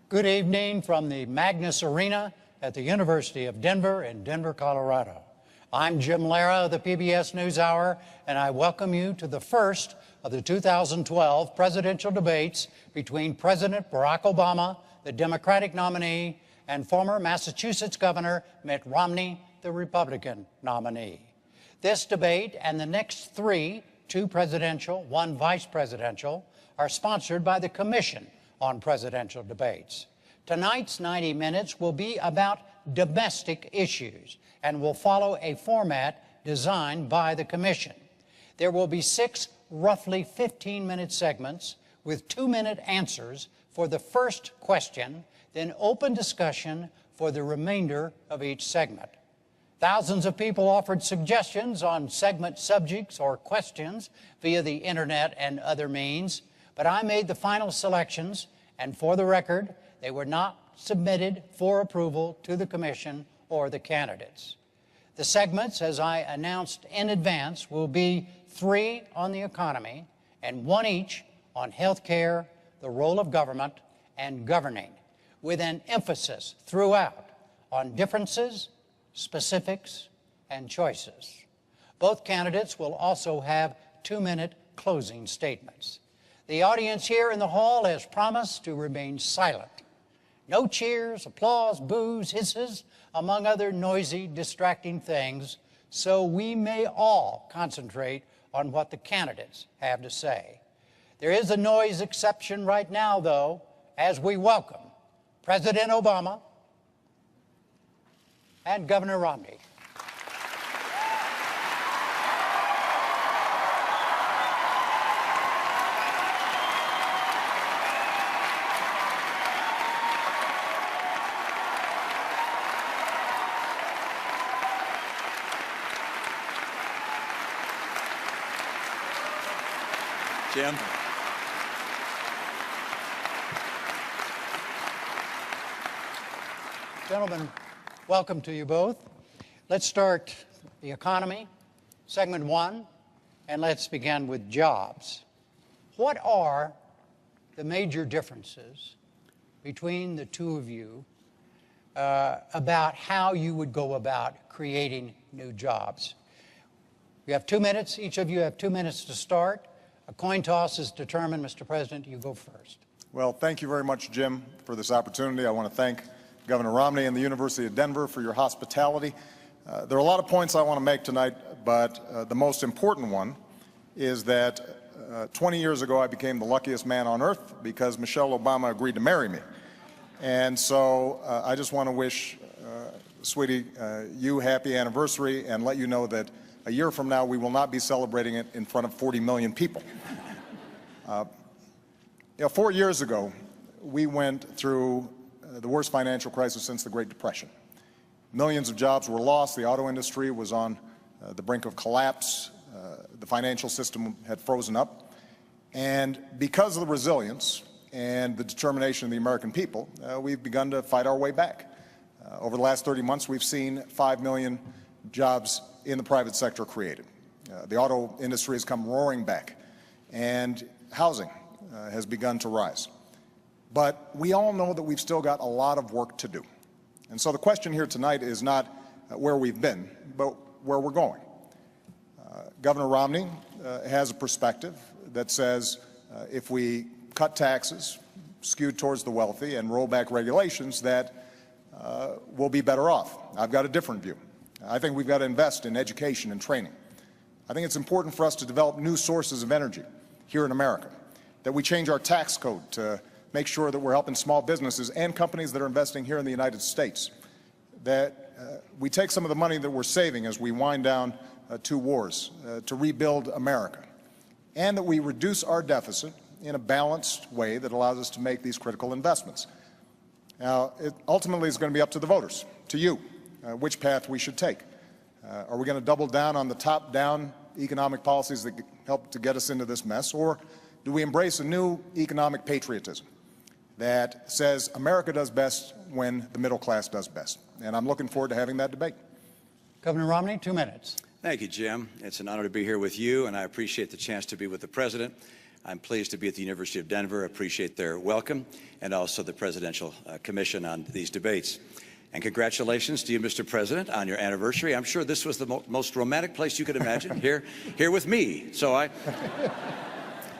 Good evening from the Magnus Arena at the University of Denver in Denver, Colorado. I'm Jim Lara of the PBS NewsHour, and I welcome you to the first of the 2012 presidential debates between President Barack Obama, the Democratic nominee, and former Massachusetts Governor Mitt Romney, the Republican nominee. This debate and the next three, two presidential, one vice presidential, are sponsored by the Commission on Presidential Debates. Tonight's 90 minutes will be about domestic issues and will follow a format designed by the Commission. There will be 6 roughly 15-minute segments with 2-minute answers for the first question, then open discussion for the remainder of each segment. Thousands of people offered suggestions on segment subjects or questions via the internet and other means, but I made the final selections, and for the record, they were not submitted for approval to the Commission or the candidates. The segments, as I announced in advance, will be 3 on the economy and 1 each on health care, the role of government, and governing, with an emphasis throughout on differences, specifics, and choices. Both candidates will also have 2-minute closing statements. The audience here in the hall has promised to remain silent. No cheers, applause, boos, hisses, among other noisy, distracting things, so we may all concentrate on what the candidates have to say. There is a noise exception right now, though, as we welcome President Obama and Governor Romney. Jim. Gentlemen, welcome to you both. Let's start the economy, segment 1, and let's begin with jobs. What are the major differences between the two of you about how you would go about creating new jobs? You have 2 minutes. Each of you have 2 minutes to start. A coin toss is determined. Mr. President, you go first. Well, thank you very much, Jim, for this opportunity. I want to thank Governor Romney and the University of Denver for your hospitality. There are a lot of points I want to make tonight, but the most important one is that 20 years ago I became the luckiest man on earth because Michelle Obama agreed to marry me. And so I just want to wish, sweetie, you happy anniversary and let you know that a year from now, we will not be celebrating it in front of 40 million people. 4 years ago, we went through the worst financial crisis since the Great Depression. Millions of jobs were lost. The auto industry was on the brink of collapse. The financial system had frozen up. And because of the resilience and the determination of the American people, we've begun to fight our way back. Over the last 30 months, we've seen 5 million jobs in the private sector created. The auto industry has come roaring back, and housing has begun to rise. But we all know that we've still got a lot of work to do. And so the question here tonight is not where we've been, but where we're going. Governor Romney has a perspective that says if we cut taxes, skewed towards the wealthy, and roll back regulations, that we'll be better off. I've got a different view. I think we've got to invest in education and training. I think it's important for us to develop new sources of energy here in America, that we change our tax code to make sure that we're helping small businesses and companies that are investing here in the United States, that we take some of the money that we're saving as we wind down 2 wars to rebuild America, and that we reduce our deficit in a balanced way that allows us to make these critical investments. Now, it ultimately is going to be up to the voters, to you, which path we should take. Are we going to double down on the top-down economic policies that help to get us into this mess, or do we embrace a new economic patriotism that says America does best when the middle class does best? And I'm looking forward to having that debate. Governor Romney, 2 minutes. Thank you, Jim. It's an honor to be here with you, and I appreciate the chance to be with the President. I'm pleased to be at the University of Denver, appreciate their welcome, and also the Presidential Commission on these debates. And congratulations to you, Mr. President, on your anniversary. I'm sure this was the most romantic place you could imagine, here with me. So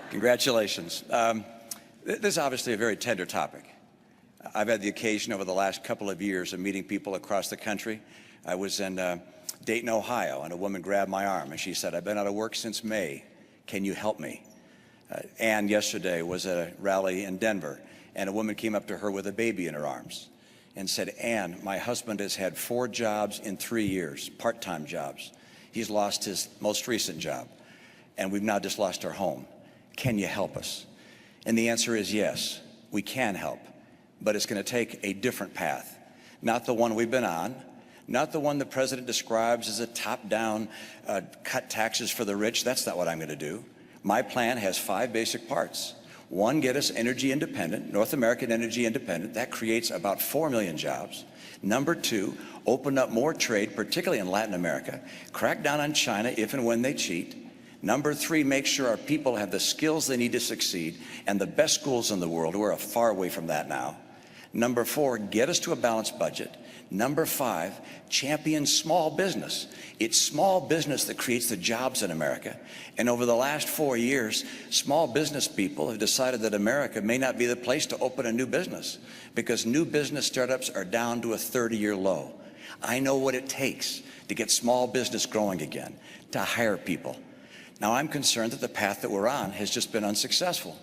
congratulations. This is obviously a very tender topic. I've had the occasion over the last couple of years of meeting people across the country. I was in Dayton, Ohio, and a woman grabbed my arm, and she said, "I've been out of work since May. Can you help me?" Ann yesterday was at a rally in Denver, and a woman came up to her with a baby in her arms and said, "Ann, my husband has had 4 jobs in 3 years, part-time jobs. He's lost his most recent job, and we've now just lost our home. Can you help us?" And the answer is yes, we can help, but it's going to take a different path, not the one we've been on, not the one the president describes as a top-down cut taxes for the rich. That's not what I'm going to do. My plan has 5 basic parts. 1, get us energy independent, North American energy independent. That creates about 4 million jobs. Number 2, open up more trade, particularly in Latin America. Crack down on China if and when they cheat. Number 3, make sure our people have the skills they need to succeed, and the best schools in the world. We're far away from that now. Number 4, get us to a balanced budget. Number 5, champion small business. It's small business that creates the jobs in America. And over the last 4 years, small business people have decided that America may not be the place to open a new business because new business startups are down to a 30-year low. I know what it takes to get small business growing again, to hire people. Now, I'm concerned that the path that we're on has just been unsuccessful.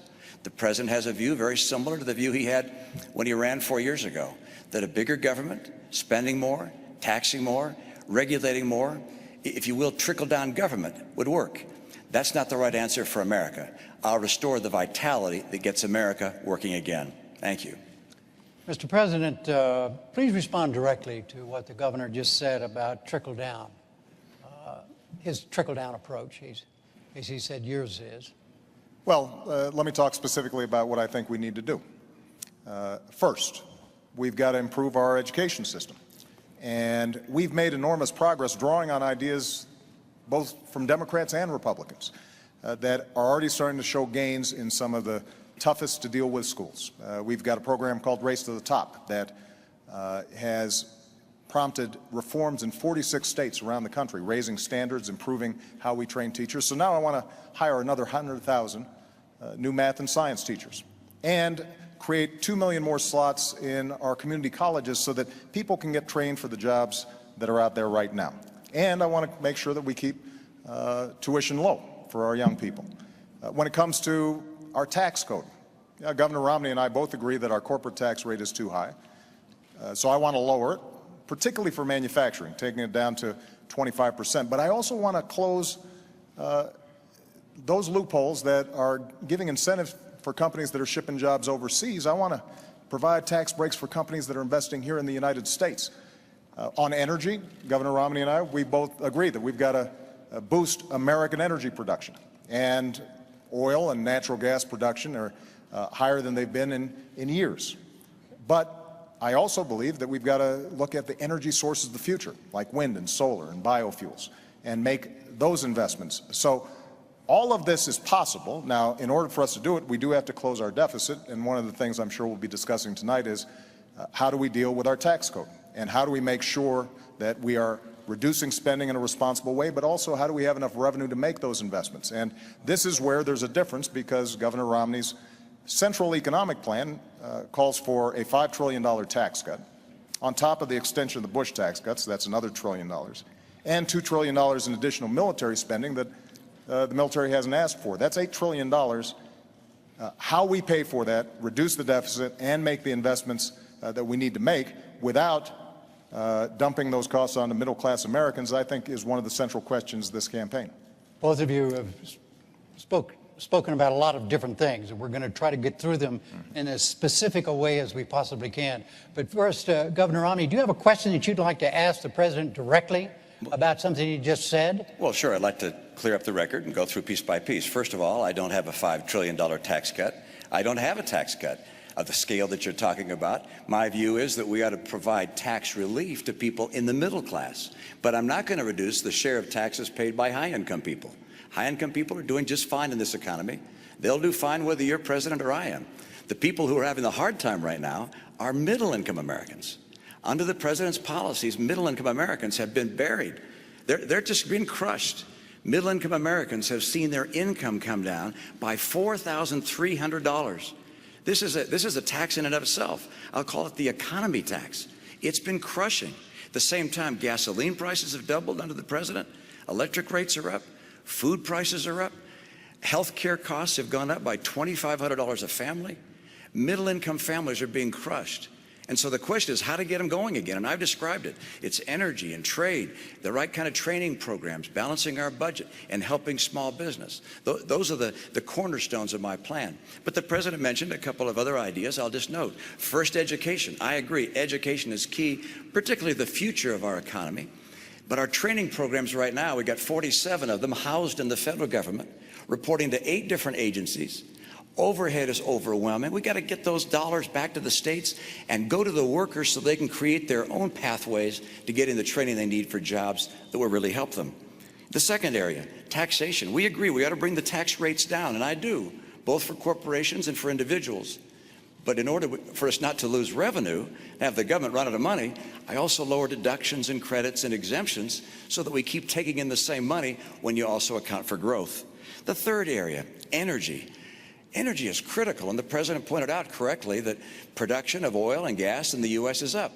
The president has a view very similar to the view he had when he ran 4 years ago, that a bigger government, spending more, taxing more, regulating more, if you will, trickle-down government would work. That's not the right answer for America. I'll restore the vitality that gets America working again. Thank you. Mr. President, please respond directly to what the governor just said about trickle-down, his trickle-down approach. As he said, yours is. Well, let me talk specifically about what I think we need to do. First, we've got to improve our education system. And we've made enormous progress drawing on ideas both from Democrats and Republicans that are already starting to show gains in some of the toughest to deal with schools. We've got a program called Race to the Top that has prompted reforms in 46 states around the country, raising standards, improving how we train teachers. So now I want to hire another 100,000 new math and science teachers and create 2 million more slots in our community colleges so that people can get trained for the jobs that are out there right now. And I want to make sure that we keep tuition low for our young people. When it comes to our tax code, Governor Romney and I both agree that our corporate tax rate is too high. So I want to lower it, particularly for manufacturing, taking it down to 25%. But I also want to close those loopholes that are giving incentives for companies that are shipping jobs overseas. I want to provide tax breaks for companies that are investing here in the United States. On energy, Governor Romney and I, we both agree that we've got to boost American energy production. And oil and natural gas production are higher than they've been in years. But I also believe that we've got to look at the energy sources of the future, like wind and solar and biofuels, and make those investments. So all of this is possible. Now, in order for us to do it, we do have to close our deficit. And one of the things I'm sure we'll be discussing tonight is how do we deal with our tax code? And how do we make sure that we are reducing spending in a responsible way, but also how do we have enough revenue to make those investments? And this is where there's a difference, because Governor Romney's central economic plan calls for a $5 trillion tax cut on top of the extension of the Bush tax cuts. That's another $1 trillion, and $2 trillion in additional military spending that the military hasn't asked for. That's $8 trillion. How we pay for that, reduce the deficit, and make the investments that we need to make without dumping those costs on the middle-class Americans, I think, is one of the central questions this campaign. Both of you have spoken about a lot of different things, and we're going to try to get through them in as specific a way as we possibly can. But first, Governor Romney, do you have a question that you'd like to ask the president directly about something he just said? Well, sure. I'd like to clear up the record and go through piece by piece. First of all, I don't have a $5 trillion tax cut. I don't have a tax cut of the scale that you're talking about. My view is that we ought to provide tax relief to people in the middle class. But I'm not going to reduce the share of taxes paid by high-income people. High-income people are doing just fine in this economy. They'll do fine whether you're president or I am. The people who are having the hard time right now are middle-income Americans. Under the president's policies, middle-income Americans have been buried. They're just being crushed. Middle-income Americans have seen their income come down by $4,300. This is a tax in and of itself. I'll call it the economy tax. It's been crushing. At the same time, gasoline prices have doubled under the president. Electric rates are up. Food prices are up. Health care costs have gone up by $2,500 a family. Middle-income families are being crushed. And so the question is how to get them going again. And I've described it. It's energy and trade, the right kind of training programs, balancing our budget, and helping small business. Those are the cornerstones of my plan. But the president mentioned a couple of other ideas I'll just note. First, education. I agree. Education is key, particularly the future of our economy. But our training programs right now, we've got 47 of them housed in the federal government, reporting to 8 different agencies. Overhead is overwhelming. We got to get those dollars back to the states and go to the workers so they can create their own pathways to getting the training they need for jobs that will really help them. The second area, taxation. We agree we ought to bring the tax rates down, and I do, both for corporations and for individuals. But in order for us not to lose revenue and have the government run out of money, I also lower deductions and credits and exemptions so that we keep taking in the same money when you also account for growth. The third area, energy. Energy is critical, and the president pointed out correctly that production of oil and gas in the U.S. is up,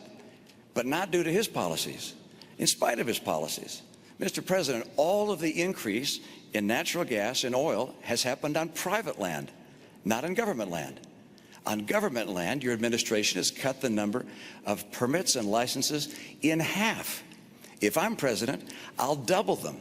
but not due to his policies, in spite of his policies. Mr. President, all of the increase in natural gas and oil has happened on private land, not on government land. On government land, your administration has cut the number of permits and licenses in half. If I'm president, I'll double them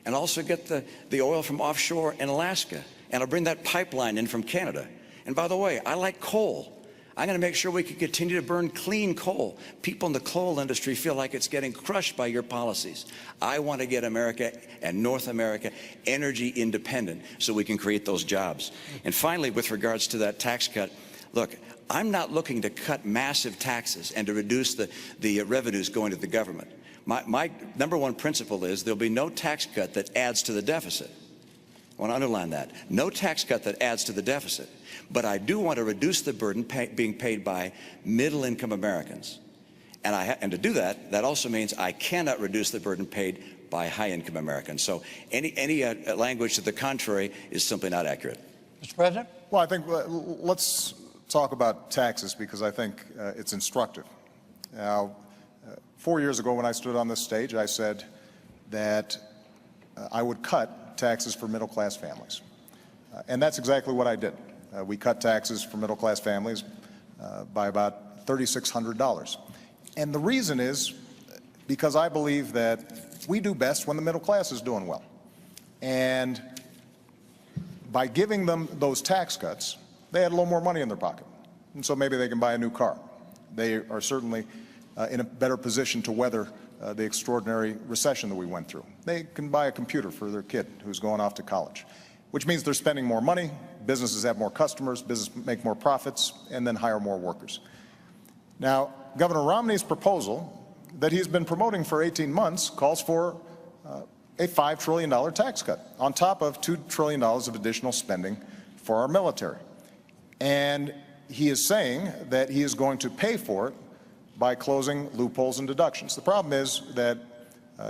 and also get the oil from offshore in Alaska. And I'll bring that pipeline in from Canada. And by the way, I like coal. I'm going to make sure we can continue to burn clean coal. People in the coal industry feel like it's getting crushed by your policies. I want to get America and North America energy independent so we can create those jobs. And finally, with regards to that tax cut, look, I'm not looking to cut massive taxes and to reduce the revenues going to the government. My number one principle is there'll be no tax cut that adds to the deficit. I want to underline that. No tax cut that adds to the deficit. But I do want to reduce the burden being paid by middle-income Americans. And to do that, that also means I cannot reduce the burden paid by high-income Americans. So any language to the contrary is simply not accurate. Mr. President? Well, I think let's talk about taxes because I think it's instructive. Now, 4 years ago when I stood on this stage, I said that I would cut taxes for middle-class families. And that's exactly what I did. We cut taxes for middle-class families by about $3,600. And the reason is because I believe that we do best when the middle class is doing well. And by giving them those tax cuts, they had a little more money in their pocket. And so maybe they can buy a new car. They are certainly in a better position to weather the extraordinary recession that we went through. They can buy a computer for their kid who's going off to college, which means they're spending more money, businesses have more customers, businesses make more profits, and then hire more workers. Now, Governor Romney's proposal that he's been promoting for 18 months calls for a $5 trillion tax cut on top of $2 trillion of additional spending for our military. And he is saying that he is going to pay for it by closing loopholes and deductions. The problem is that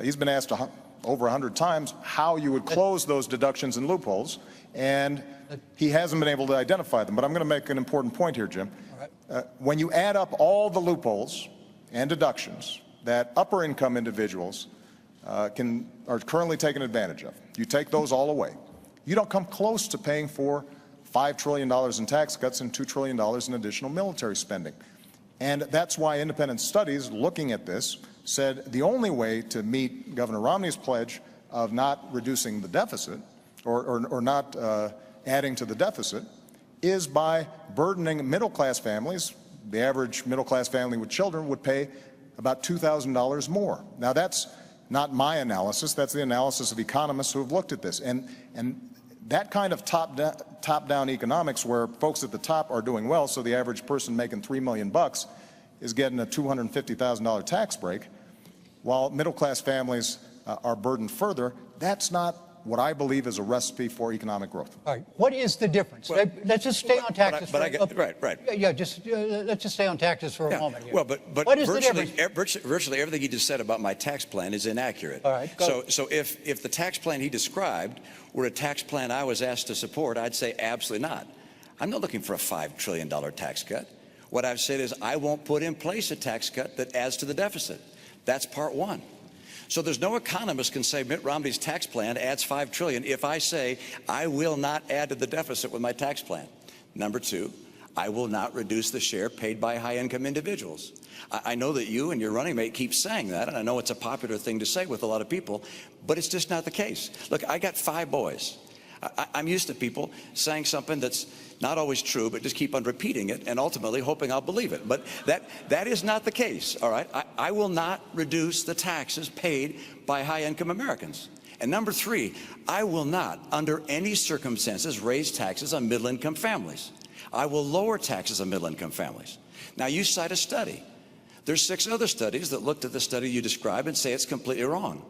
he's been asked over 100 times how you would close those deductions and loopholes, and he hasn't been able to identify them. But I'm going to make an important point here, Jim. When you add up all the loopholes and deductions that upper income individuals are currently taking advantage of, you take those all away, you don't come close to paying for $5 trillion in tax cuts and $2 trillion in additional military spending. And that's why independent studies looking at this said the only way to meet Governor Romney's pledge of not reducing the deficit or not adding to the deficit is by burdening middle-class families. The average middle-class family with children would pay about $2,000 more. Now, that's not my analysis. That's the analysis of economists who have looked at this. And that kind of top-down economics where folks at the top are doing well, so the average person making $3 million is getting a $250,000 tax break, while middle-class families are burdened further, that's not what I believe is a recipe for economic growth. All right. What is the difference? Well, Let's just stay on taxes. Right. Yeah, just let's just stay on taxes for a moment here. Well, but what is the difference? virtually everything he just said about my tax plan is inaccurate. All right, go. So if the tax plan he described were a tax plan I was asked to support, I'd say absolutely not. I'm not looking for a $5 trillion tax cut. What I've said is I won't put in place a tax cut that adds to the deficit. That's part one. So there's no economist can say Mitt Romney's tax plan adds $5 trillion if I say I will not add to the deficit with my tax plan. Number two, I will not reduce the share paid by high-income individuals. I know that you and your running mate keep saying that, and I know it's a popular thing to say with a lot of people, but it's just not the case. Look, I got 5 boys. I'm used to people saying something that's not always true, but just keep on repeating it and ultimately hoping I'll believe it. But that is not the case, all right? I will not reduce the taxes paid by high-income Americans. And number 3, I will not, under any circumstances, raise taxes on middle-income families. I will lower taxes on middle-income families. Now, you cite a study. There's 6 other studies that looked at the study you described and say it's completely wrong.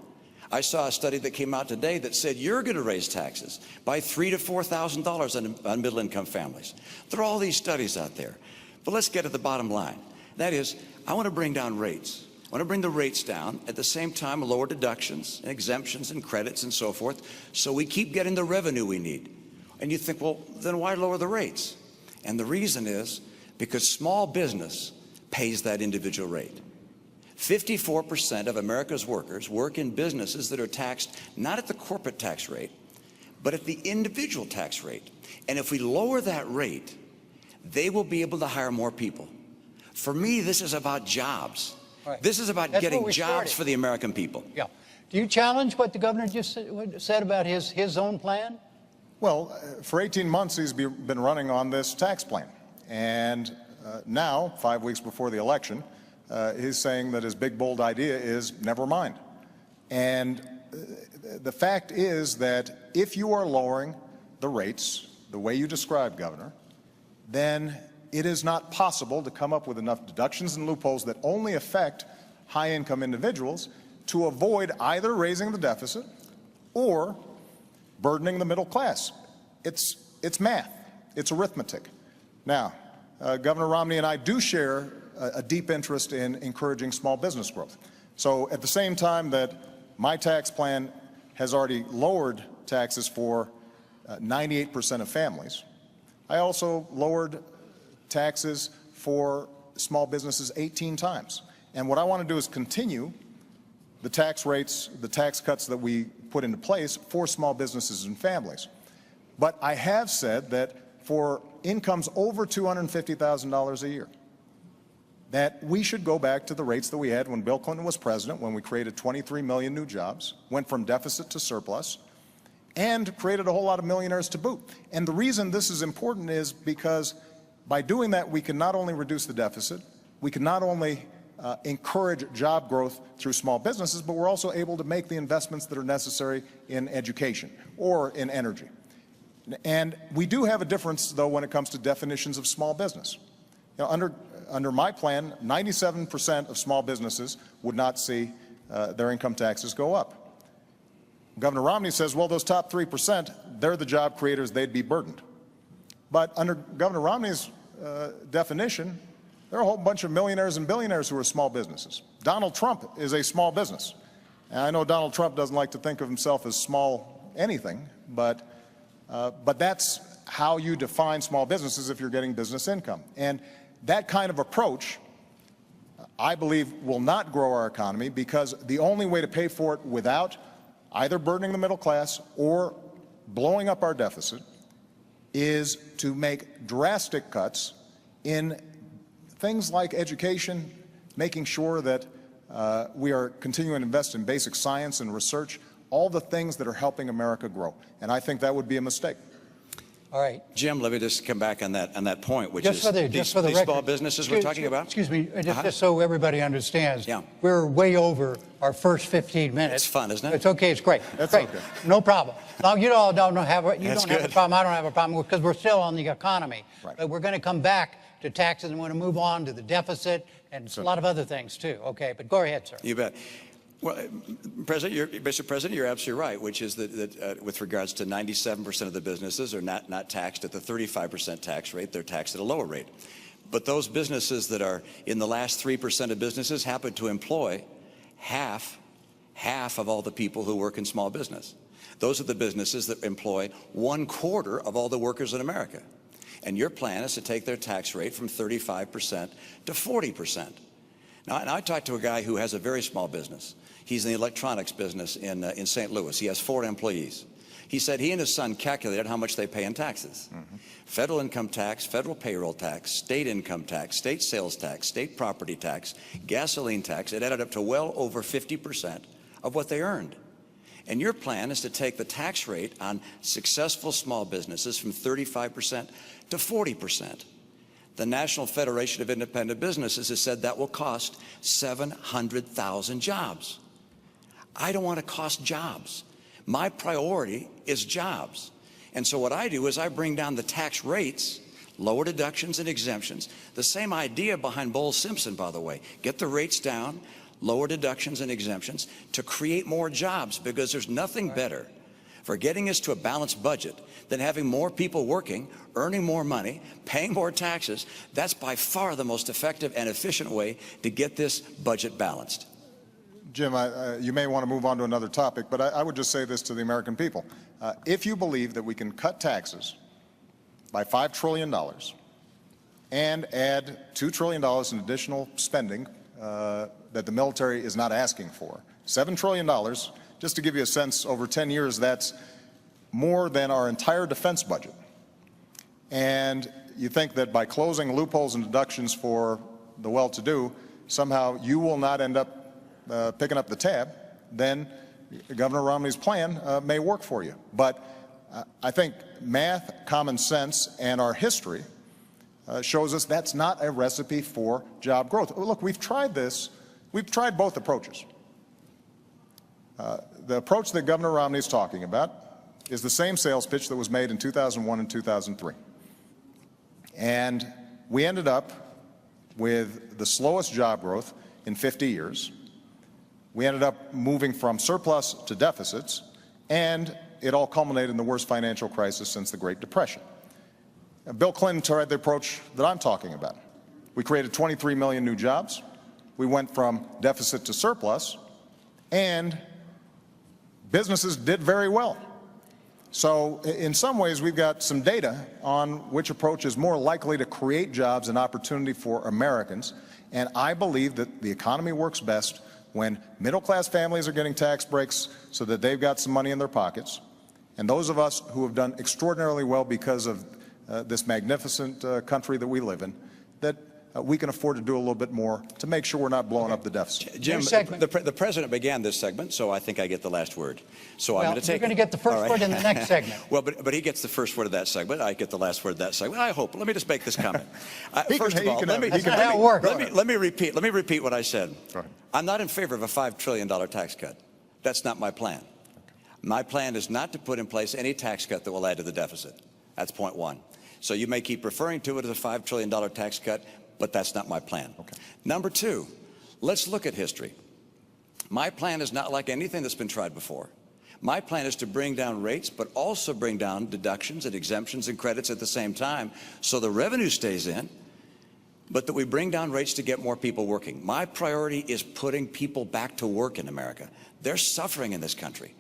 I saw a study that came out today that said you're going to raise taxes by $3,000 to $4,000 on middle-income families. There are all these studies out there. But let's get to the bottom line. That is, I want to bring down rates. I want to bring the rates down, at the same time lower deductions and exemptions and credits and so forth, so we keep getting the revenue we need. And you think, well, then why lower the rates? And the reason is because small business pays that individual rate. 54% of America's workers work in businesses that are taxed not at the corporate tax rate, but at the individual tax rate. And if we lower that rate, they will be able to hire more people. For me, this is about jobs. Right. This is about getting jobs for the American people. Yeah. Do you challenge what the governor just said about his own plan? Well, for 18 months, he's been running on this tax plan. And now, 5 weeks before the election, he's saying that his big, bold idea is never mind. And the fact is that if you are lowering the rates the way you described, Governor, then it is not possible to come up with enough deductions and loopholes that only affect high-income individuals to avoid either raising the deficit or burdening the middle class. It's math. It's arithmetic. Now, Governor Romney and I do share a deep interest in encouraging small business growth. So at the same time that my tax plan has already lowered taxes for 98% of families, I also lowered taxes for small businesses 18 times. And what I want to do is continue the tax rates, the tax cuts that we put into place for small businesses and families. But I have said that for incomes over $250,000 a year, that we should go back to the rates that we had when Bill Clinton was president, when we created 23 million new jobs, went from deficit to surplus, and created a whole lot of millionaires to boot. And the reason this is important is because by doing that, we can not only reduce the deficit, we can not only encourage job growth through small businesses, but we're also able to make the investments that are necessary in education or in energy. And we do have a difference, though, when it comes to definitions of small business. You know, under my plan, 97% of small businesses would not see their income taxes go up. Governor Romney says, well, those top 3%, they're the job creators, they'd be burdened. But under Governor Romney's definition, there are a whole bunch of millionaires and billionaires who are small businesses. Donald Trump is a small business. And I know Donald Trump doesn't like to think of himself as small anything, but that's how you define small businesses if you're getting business income. And that kind of approach, I believe, will not grow our economy, because the only way to pay for it without either burdening the middle class or blowing up our deficit is to make drastic cuts in things like education, making sure that we are continuing to invest in basic science and research, all the things that are helping America grow. And I think that would be a mistake. All right. Jim, let me just come back on that point, which is these small businesses we're talking about. Excuse me, just so everybody understands. Yeah. We're way over our first 15 minutes. It's fun, isn't it? It's okay. It's great. That's great. okay. No problem. Now, you all don't have a problem. I don't have a problem, because we're still on the economy. Right. But we're going to come back to taxes, and we're going to move on to the deficit and a lot of other things too. Okay, but go ahead, sir. You bet. Well, Mr. President, you're absolutely right, which is that with regards to 97% of the businesses are not taxed at the 35% tax rate. They're taxed at a lower rate. But those businesses that are in the last 3% of businesses happen to employ half of all the people who work in small business. Those are the businesses that employ 1/4 of all the workers in America. And your plan is to take their tax rate from 35% to 40%. Now, and I talked to a guy who has a very small business. He's in the electronics business in St. Louis. He has 4 employees. He said he and his son calculated how much they pay in taxes. Federal income tax, federal payroll tax, state income tax, state sales tax, state property tax, gasoline tax. It added up to well over 50% of what they earned. And your plan is to take the tax rate on successful small businesses from 35% to 40%. The National Federation of Independent Businesses has said that will cost 700,000 jobs. I don't want to cost jobs. My priority is jobs. And so what I do is I bring down the tax rates, lower deductions and exemptions. The same idea behind Bowles-Simpson, by the way. Get the rates down, lower deductions and exemptions to create more jobs, because there's nothing better for getting us to a balanced budget than having more people working, earning more money, paying more taxes. That's by far the most effective and efficient way to get this budget balanced. Jim, you may want to move on to another topic, but I would just say this to the American people. If you believe that we can cut taxes by $5 trillion and add $2 trillion in additional spending that the military is not asking for, $7 trillion, just to give you a sense, over 10 years, that's more than our entire defense budget. And you think that by closing loopholes and deductions for the well-to-do, somehow you will not end up picking up the tab, then Governor Romney's plan may work for you. But I think math, common sense, and our history shows us that's not a recipe for job growth. Look, we've tried this. We've tried both approaches. The approach that Governor Romney is talking about is the same sales pitch that was made in 2001 and 2003. And we ended up with the slowest job growth in 50 years. We ended up moving from surplus to deficits, and it all culminated in the worst financial crisis since the Great Depression. Bill Clinton tried the approach that I'm talking about. We created 23 million new jobs. We went from deficit to surplus, and businesses did very well. So in some ways, we've got some data on which approach is more likely to create jobs and opportunity for Americans. And I believe that the economy works best when middle-class families are getting tax breaks so that they've got some money in their pockets. And those of us who have done extraordinarily well because of this magnificent country that we live in, that we can afford to do a little bit more to make sure we're not blowing up the deficit. Jim, the President began this segment, so I think I get the last word. So I'm going to take it. You're going to get the first word in the next segment. Well, but he gets the first word of that segment. I get the last word of that segment. I hope. Let me just make this comment. First of all, let me repeat what I said. I'm not in favor of a $5 trillion tax cut. That's not my plan. My plan is not to put in place any tax cut that will add to the deficit. That's point one. So you may keep referring to it as a $5 trillion tax cut, but that's not my plan. Okay. Number two, let's look at history. My plan is not like anything that's been tried before. My plan is to bring down rates, but also bring down deductions and exemptions and credits at the same time, so the revenue stays in, but that we bring down rates to get more people working. My priority is putting people back to work in America. They're suffering in this country.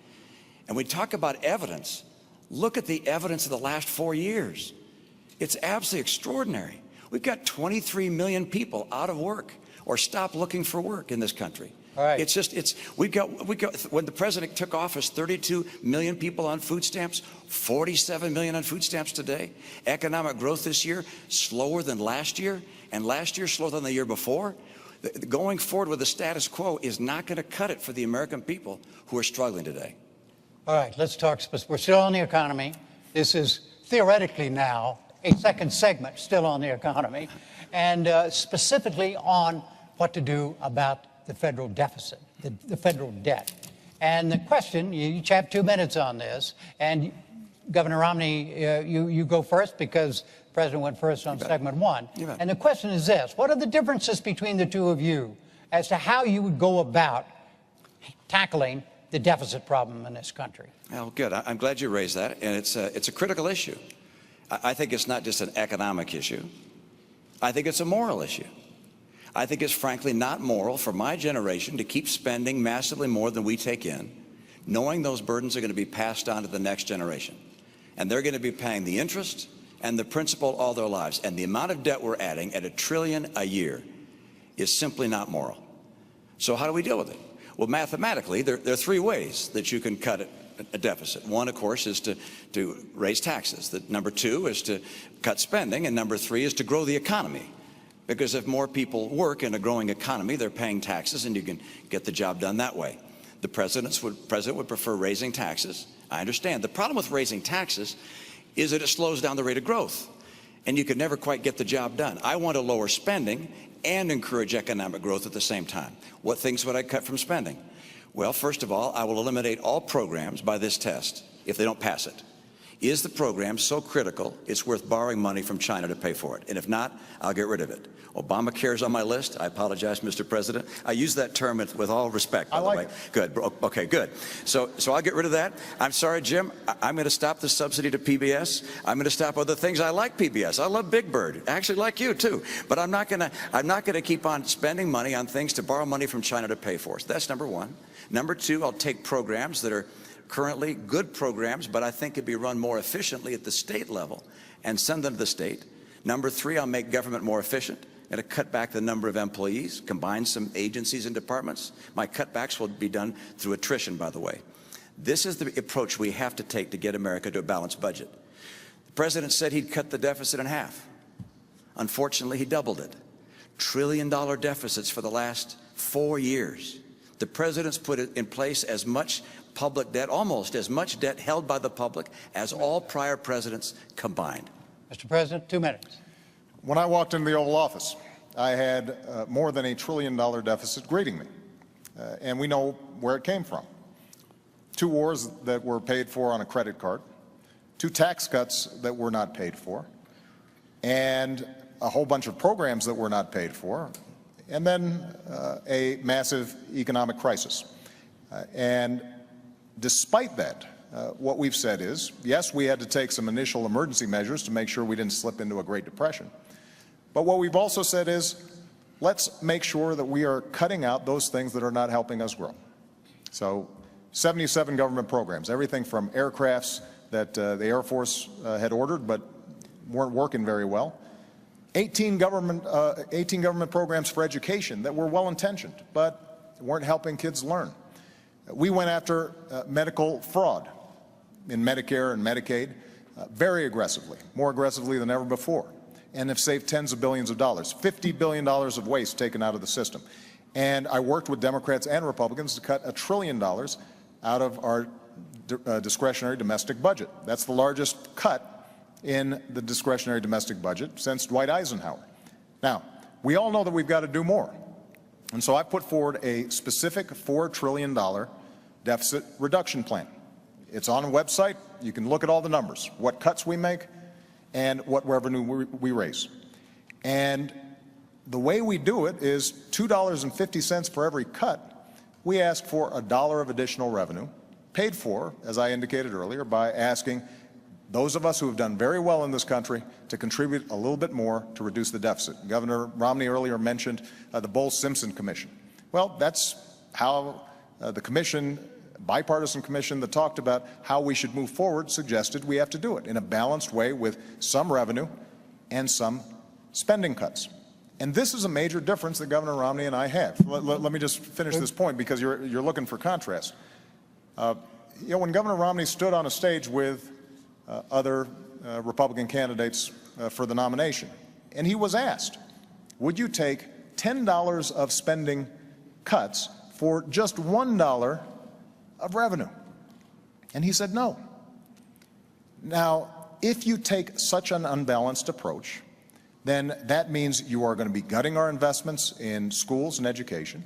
And we talk about evidence. Look at the evidence of the last 4 years. It's absolutely extraordinary. We've got 23 million people out of work or stopped looking for work in this country. All right. We've got, when the president took office, 32 million people on food stamps, 47 million on food stamps today. Economic growth this year, slower than last year, and last year slower than the year before. Going forward with the status quo is not going to cut it for the American people who are struggling today. All right, let's talk. We're still on the economy. This is theoretically now a second segment still on the economy, and specifically on what to do about the federal deficit, the federal debt. And the question, you each have 2 minutes on this, and Governor Romney, you go first because the President went first on segment one. And the question is this: what are the differences between the two of you as to how you would go about tackling the deficit problem in this country? Well, good. I'm glad you raised that, and it's a critical issue. I think it's not just an economic issue. I think it's a moral issue. I think it's frankly not moral for my generation to keep spending massively more than we take in, knowing those burdens are going to be passed on to the next generation. And they're going to be paying the interest and the principal all their lives. And the amount of debt we're adding at $1 trillion a year is simply not moral. So how do we deal with it? Well, mathematically, there are three ways that you can cut a deficit. One, of course, is to raise taxes. Number two is to cut spending. And number three is to grow the economy. Because if more people work in a growing economy, they're paying taxes, and you can get the job done that way. The president would prefer raising taxes. I understand. The problem with raising taxes is that it slows down the rate of growth, and you can never quite get the job done. I want to lower spending and encourage economic growth at the same time. What things would I cut from spending? Well, first of all, I will eliminate all programs by this test if they don't pass it. Is the program so critical it's worth borrowing money from China to pay for it? And if not, I'll get rid of it. Obamacare is on my list. I apologize, Mr. President. I use that term with all respect, by the way. Good. Okay, good. So I'll get rid of that. I'm sorry, Jim. I'm going to stop the subsidy to PBS. I'm going to stop other things. I like PBS. I love Big Bird. I actually like you too. But I'm not going to keep on spending money on things to borrow money from China to pay for. So that's number one. Number two, I'll take programs that are currently good programs, but I think could be run more efficiently at the state level and send them to the state. Number three, I'll make government more efficient and to cut back the number of employees, combine some agencies and departments. My cutbacks will be done through attrition, by the way. This is the approach we have to take to get America to a balanced budget. The president said he'd cut the deficit in half. Unfortunately, he doubled it. $1 trillion deficits for the last 4 years. The president's put in place as much public debt, almost as much debt held by the public as all prior presidents combined. Mr. President, 2 minutes. When I walked into the Oval Office, I had more than $1 trillion deficit greeting me. And we know where it came from. 2 wars that were paid for on a credit card, 2 tax cuts that were not paid for, and a whole bunch of programs that were not paid for, and then a massive economic crisis. And despite that, what we've said is, yes, we had to take some initial emergency measures to make sure we didn't slip into a Great Depression. But what we've also said is, let's make sure that we are cutting out those things that are not helping us grow. So 77 government programs, everything from aircrafts that the Air Force had ordered but weren't working very well. 18 government programs for education that were well-intentioned but weren't helping kids learn. We went after medical fraud in Medicare and Medicaid very aggressively, more aggressively than ever before, and have saved tens of billions of dollars, $50 billion of waste taken out of the system. And I worked with Democrats and Republicans to cut $1 trillion out of our discretionary domestic budget. That's the largest cut in the discretionary domestic budget since Dwight Eisenhower. Now, we all know that we've got to do more. And so I put forward a specific $4 trillion deficit reduction plan. It's on a website. You can look at all the numbers, what cuts we make and what revenue we raise. And the way we do it is $2.50 for every cut. We ask for $1 of additional revenue, paid for, as I indicated earlier, by asking those of us who have done very well in this country to contribute a little bit more to reduce the deficit. Governor Romney earlier mentioned the Bowles-Simpson Commission. Well, that's how the commission, bipartisan commission that talked about how we should move forward, suggested we have to do it in a balanced way with some revenue and some spending cuts. And this is a major difference that Governor Romney and I have. Let me just finish this point because you're looking for contrast. When Governor Romney stood on a stage with other Republican candidates for the nomination, and he was asked, would you take $10 of spending cuts for just $1 of revenue? And he said no. Now, if you take such an unbalanced approach, then that means you are going to be gutting our investments in schools and education.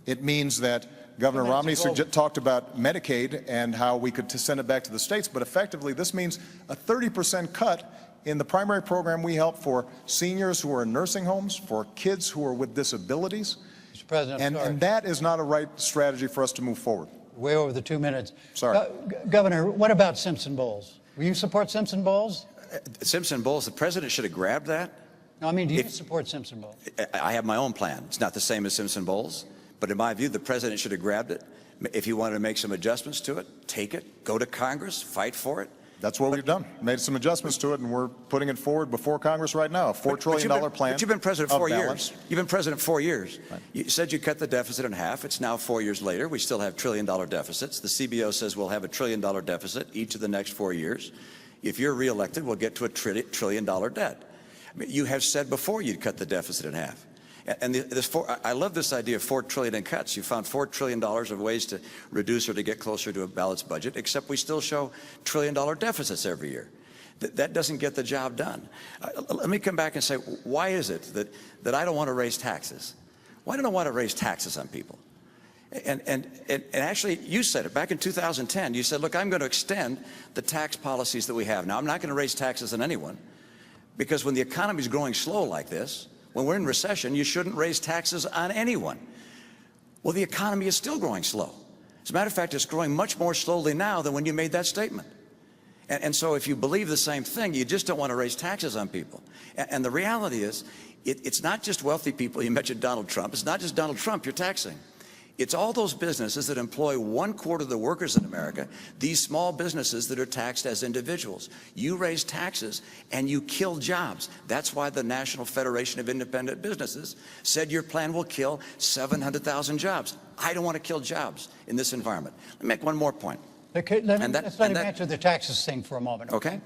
It means that Governor Romney talked about Medicaid and how we could send it back to the states, but effectively this means a 30% cut in the primary program we help for seniors who are in nursing homes, for kids who are with disabilities. Mr. President, And that is not a right strategy for us to move forward. way over the 2 minutes. Sorry. Governor, what about Simpson Bowles? Will you support Simpson Bowles? Simpson Bowles, the president should have grabbed that. No, I mean, do you support Simpson Bowles? I have my own plan. It's not the same as Simpson Bowles, but in my view, the president should have grabbed it. If he wanted to make some adjustments to it, take it, go to Congress, fight for it. That's what we've done. Made some adjustments to it, and we're putting it forward before Congress right now. A $4 trillion plan. But you've been president 4 balance. years. You've been president 4 years. Right. You said you cut the deficit in half. It's now 4 years later. We still have trillion-dollar deficits. The CBO says we'll have a $1 trillion deficit each of the next 4 years. If you're reelected, we'll get to a $1 trillion debt. I mean, you have said before you'd cut the deficit in half. And I love this idea of $4 trillion in cuts. You found $4 trillion of ways to reduce or to get closer to a balanced budget, except we still show $1 trillion deficits every year. That doesn't get the job done. Let me come back and say, why is it that I don't want to raise taxes? Why don't I want to raise taxes on people? And actually, you said it back in 2010. You said, look, I'm going to extend the tax policies that we have. Now, I'm not going to raise taxes on anyone, because when the economy is growing slow like this, when we're in recession, you shouldn't raise taxes on anyone. Well, the economy is still growing slow. As a matter of fact, it's growing much more slowly now than when you made that statement. And so if you believe the same thing, you just don't want to raise taxes on people. And the reality is, it's not just wealthy people. You mentioned Donald Trump. It's not just Donald Trump you're taxing. It's all those businesses that employ 1/4 of the workers in America, these small businesses that are taxed as individuals. You raise taxes and you kill jobs. That's why the National Federation of Independent Businesses said your plan will kill 700,000 jobs. I don't want to kill jobs in this enviirment. Let me make one more point. Okay, let's let him answer the taxes thing for a moment. Okay.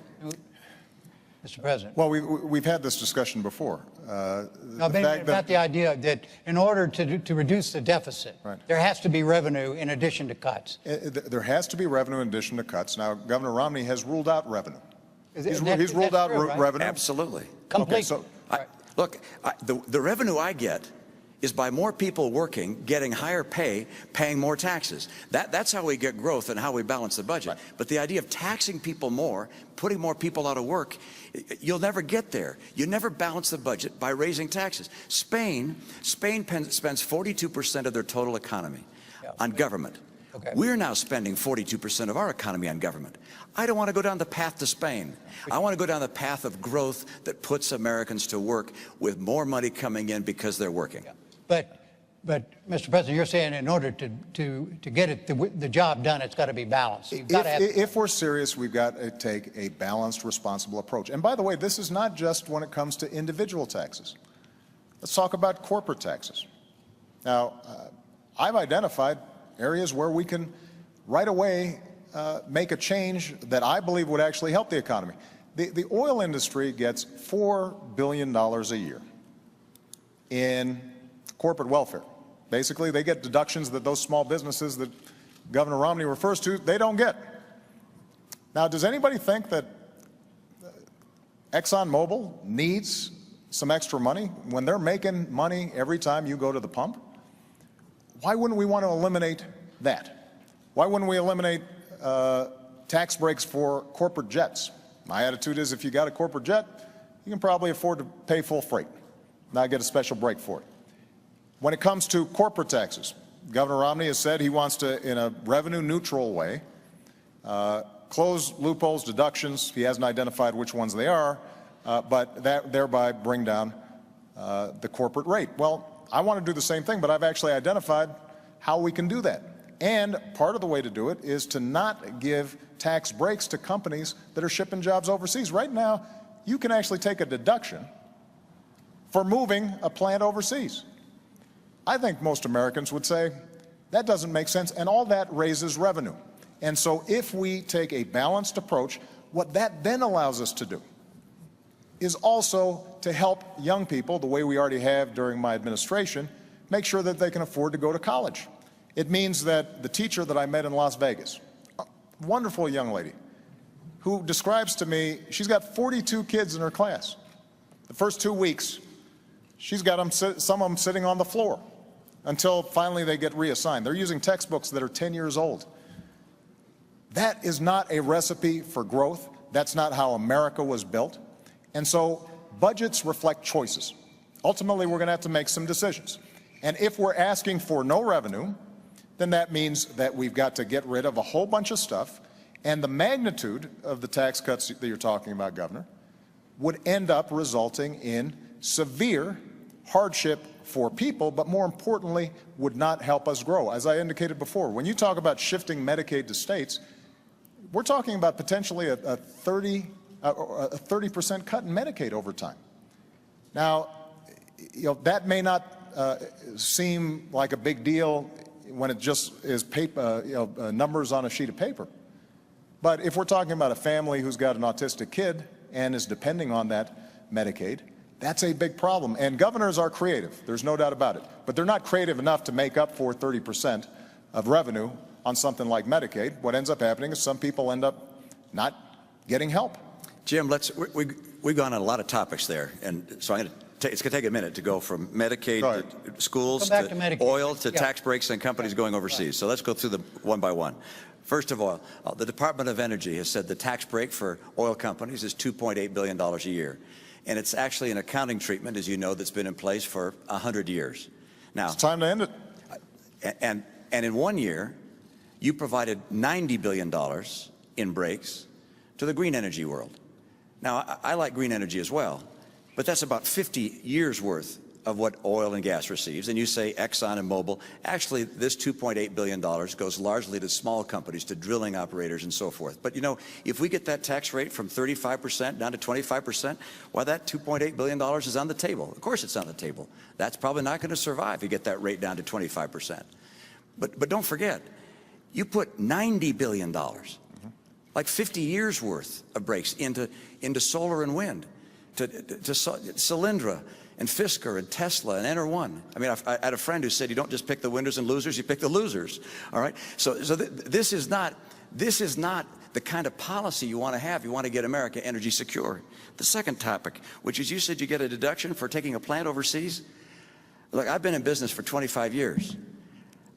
Mr. President. Well, we've had this discussion before. About the idea that in order to reduce the deficit, right, there has to be revenue in addition to cuts. There has to be revenue in addition to cuts. Now, Governor Romney has ruled out revenue. He's ruled out revenue. Absolutely. Completely. Okay, so look, the revenue I get is by more people working, getting higher pay, paying more taxes. That's how we get growth and how we balance the budget. Right. But the idea of taxing people more, putting more people out of work, you'll never get there. You never balance the budget by raising taxes. Spain spends 42% of their total economy on government. Okay. We're now spending 42% of our economy on government. I don't want to go down the path to Spain. I want to go down the path of growth that puts Americans to work with more money coming in because they're working. Yeah. But Mr. President, you're saying in order to get the job done, it's got to be balanced. You've got to have... If we're serious, we've got to take a balanced, responsible approach. And by the way, this is not just when it comes to individual taxes. Let's talk about corporate taxes. Now, I've identified areas where we can right away make a change that I believe would actually help the economy. The oil industry gets $4 billion a year in corporate welfare. Basically, they get deductions that those small businesses that Governor Romney refers to, they don't get. Now, does anybody think that ExxonMobil needs some extra money when they're making money every time you go to the pump? Why wouldn't we want to eliminate that? Why wouldn't we eliminate tax breaks for corporate jets? My attitude is if you got a corporate jet, you can probably afford to pay full freight, not get a special break for it. When it comes to corporate taxes, Governor Romney has said he wants to, in a revenue-neutral way, close loopholes, deductions. He hasn't identified which ones they are, but thereby bring down the corporate rate. Well, I want to do the same thing, but I've actually identified how we can do that. And part of the way to do it is to not give tax breaks to companies that are shipping jobs overseas. Right now, you can actually take a deduction for moving a plant overseas. I think most Americans would say that doesn't make sense, and all that raises revenue. And so if we take a balanced approach, what that then allows us to do is also to help young people, the way we already have during my administration, make sure that they can afford to go to college. It means that the teacher that I met in Las Vegas, a wonderful young lady, who describes to me, she's got 42 kids in her class. The first 2 weeks, she's got them, some of them sitting on the floor until finally they get reassigned. They're using textbooks that are 10 years old. That is not a recipe for growth. That's not how America was built. And so budgets reflect choices. Ultimately, we're going to have to make some decisions. And if we're asking for no revenue, then that means that we've got to get rid of a whole bunch of stuff, and the magnitude of the tax cuts that you're talking about, Governor, would end up resulting in severe hardship for people, but more importantly, would not help us grow. As I indicated before, when you talk about shifting Medicaid to states, we're talking about potentially a 30% cut in Medicaid over time. Now, that may not seem like a big deal when it just is paper, numbers on a sheet of paper. But if we're talking about a family who's got an autistic kid and is depending on that Medicaid, that's a big problem. And governors are creative, there's no doubt about it. But they're not creative enough to make up for 30% of revenue on something like Medicaid. What ends up happening is some people end up not getting help. Jim, we've gone on a lot of topics there, and so it's going to take a minute to go from Medicaid to schools to oil to tax breaks and companies going overseas. So let's go through them one by one. First of all, the Department of Energy has said the tax break for oil companies is $2.8 billion a year. And it's actually an accounting treatment, as you know, that's been in place for 100 years. Now, it's time to end it. And in 1 year, you provided $90 billion in breaks to the green energy world. Now, I like green energy as well, but that's about 50 years worth of what oil and gas receives. And you say Exxon and Mobil. Actually, this $2.8 billion goes largely to small companies, to drilling operators and so forth. But, if we get that tax rate from 35% down to 25%, why, that $2.8 billion is on the table. Of course it's on the table. That's probably not going to survive if you get that rate down to 25%. But don't forget, you put $90 billion, like 50 years worth of breaks into solar and wind, to Solyndra and Fisker and Tesla and Enter1. I mean, I had a friend who said, you don't just pick the winners and losers, you pick the losers. All right. So this is not the kind of policy you want to have. You want to get America energy secure. The second topic, which is, you said you get a deduction for taking a plant overseas. Look, I've been in business for 25 years.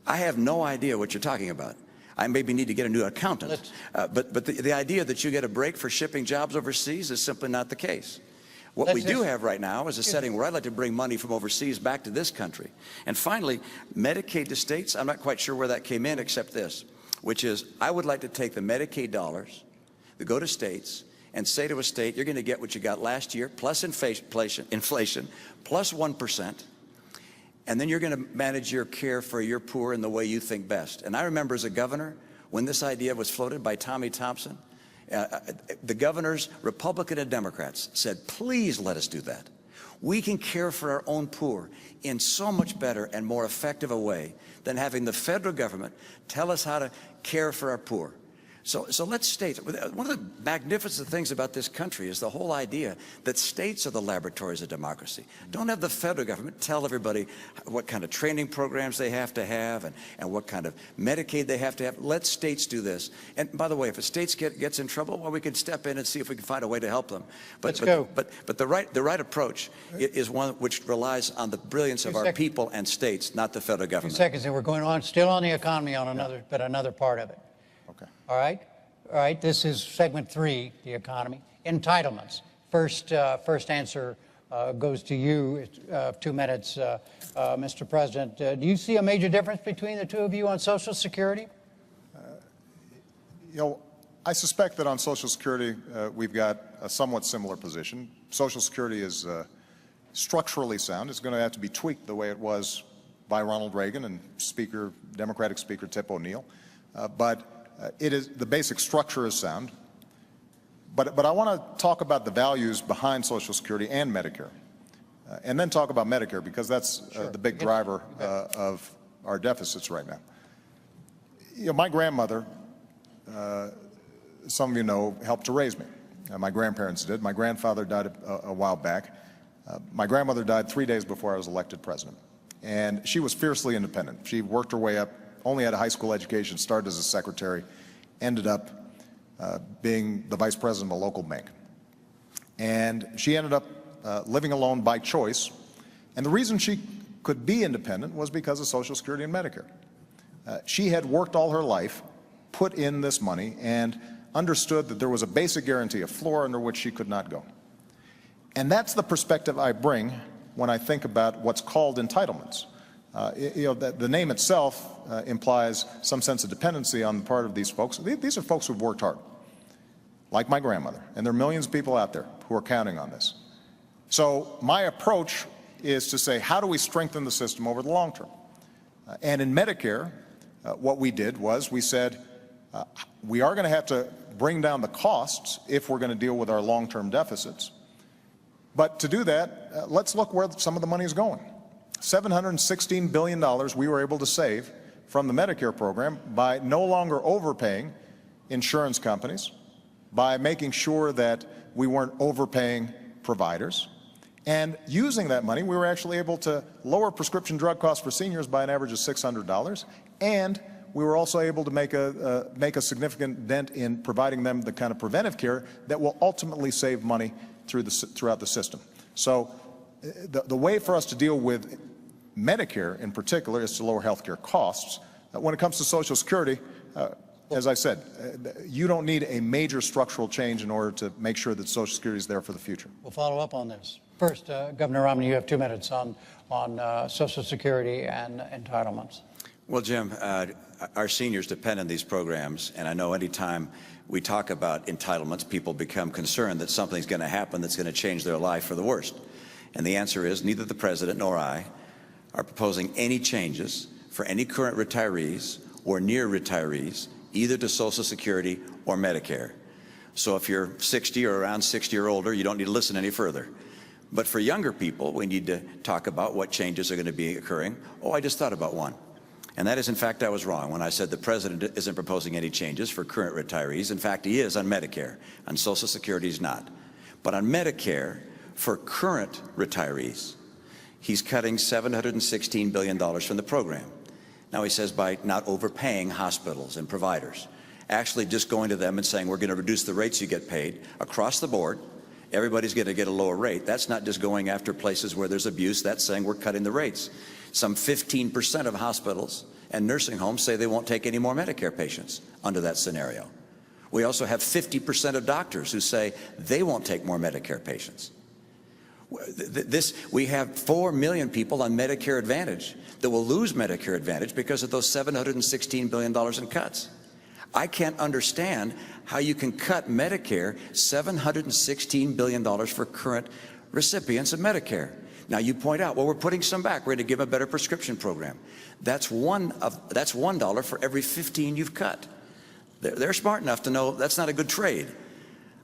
I have no idea what you're talking about. I maybe need to get a new accountant. But the idea that you get a break for shipping jobs overseas is simply not the case. What we do have right now is a setting where I'd like to bring money from overseas back to this country. And finally, Medicaid to states, I'm not quite sure where that came in except this, which is, I would like to take the Medicaid dollars that go to states and say to a state, you're going to get what you got last year, plus inflation, plus 1%, and then you're going to manage your care for your poor in the way you think best. And I remember as a governor, when this idea was floated by Tommy Thompson, the governors, Republican and Democrats, said, please let us do that. We can care for our own poor in so much better and more effective a way than having the federal government tell us how to care for our poor. So let's state, one of the magnificent things about this country is the whole idea that states are the laboratories of democracy. Don't have the federal government tell everybody what kind of training programs they have to have and what kind of Medicaid they have to have. Let states do this. And by the way, if a state gets in trouble, well, we can step in and see if we can find a way to help them. But the right approach is one which relies on the brilliance of our people and states, not the federal government. 2 seconds, and we're going on still on the economy on another part of it. Okay. All right. This is segment 3, the economy. Entitlements. First answer goes to you. 2 minutes, Mr. President. Do you see a major difference between the two of you on Social Security? I suspect that on Social Security we've got a somewhat similar position. Social Security is structurally sound. It's going to have to be tweaked the way it was by Ronald Reagan and Democratic Speaker Tip O'Neill. But the basic structure is sound. But I want to talk about the values behind Social Security and Medicare, and then talk about Medicare, because that's the big driver of our deficits right now. My grandmother, some of you know, helped to raise me. My grandparents did. My grandfather died a while back. My grandmother died 3 days before I was elected president. And she was fiercely independent. She worked her way up, only had a high school education, started as a secretary, ended up being the vice president of a local bank. And she ended up living alone by choice. And the reason she could be independent was because of Social Security and Medicare. She had worked all her life, put in this money, and understood that there was a basic guarantee, a floor under which she could not go. And that's the perspective I bring when I think about what's called entitlements. The name itself implies some sense of dependency on the part of these folks. These are folks who've worked hard, like my grandmother, and there are millions of people out there who are counting on this. So my approach is to say, how do we strengthen the system over the long term? And in Medicare, what we did was we said, we are going to have to bring down the costs if we're going to deal with our long-term deficits. But to do that, let's look where some of the money is going. $716 billion we were able to save from the Medicare program by no longer overpaying insurance companies, by making sure that we weren't overpaying providers. And using that money, we were actually able to lower prescription drug costs for seniors by an average of $600. And we were also able to make a significant dent in providing them the kind of preventive care that will ultimately save money throughout the system. So the way for us to deal with Medicare in particular is to lower health care costs. When it comes to Social Security, as I said, you don't need a major structural change in order to make sure that Social Security is there for the future. We'll follow up on this. First, Governor Romney, you have 2 minutes on Social Security and entitlements. Well, Jim, our seniors depend on these programs, and I know anytime we talk about entitlements, people become concerned that something's going to happen that's going to change their life for the worst. And the answer is neither the President nor I are proposing any changes for any current retirees or near retirees, either to Social Security or Medicare. So if you're 60 or around 60 or older, you don't need to listen any further. But for younger people, we need to talk about what changes are going to be occurring. Oh, I just thought about one. And that is, in fact, I was wrong when I said the President isn't proposing any changes for current retirees. In fact, he is on Medicare. On Social Security, he's not. But on Medicare, for current retirees, he's cutting $716 billion from the program. Now, he says by not overpaying hospitals and providers, actually just going to them and saying, we're going to reduce the rates you get paid across the board. Everybody's going to get a lower rate. That's not just going after places where there's abuse. That's saying we're cutting the rates. Some 15% of hospitals and nursing homes say they won't take any more Medicare patients under that scenario. We also have 50% of doctors who say they won't take more Medicare patients. We have 4 million people on Medicare Advantage that will lose Medicare Advantage because of those $716 billion in cuts. I can't understand how you can cut Medicare $716 billion for current recipients of Medicare. Now you point out, well, we're putting some back. We're going to give them a better prescription program. That's $1 for every 15 you've cut. They're smart enough to know that's not a good trade.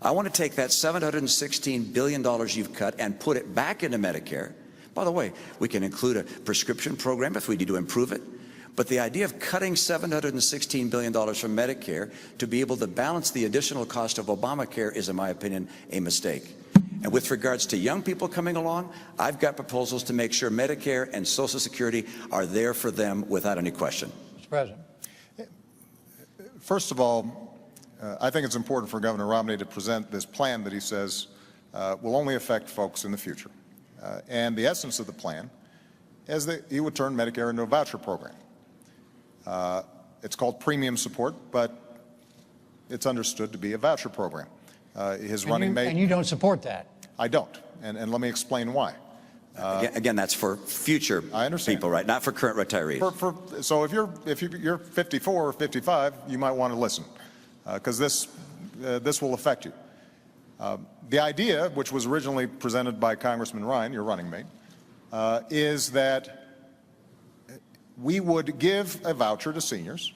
I want to take that $716 billion you've cut and put it back into Medicare. By the way, we can include a prescription program if we need to improve it. But the idea of cutting $716 billion from Medicare to be able to balance the additional cost of Obamacare is, in my opinion, a mistake. And with regards to young people coming along, I've got proposals to make sure Medicare and Social Security are there for them without any question. Mr. President. First of all, I think it's important for Governor Romney to present this plan that he says will only affect folks in the future. And the essence of the plan is that he would turn Medicare into a voucher program. It's called premium support, but it's understood to be a voucher program. His running mate. And you don't support that? I don't, and let me explain why. Again, that's for future people, right? Not for current retirees. So if you're 54 or 55, you might want to listen, because this will affect you. The idea, which was originally presented by Congressman Ryan, your running mate, is that we would give a voucher to seniors,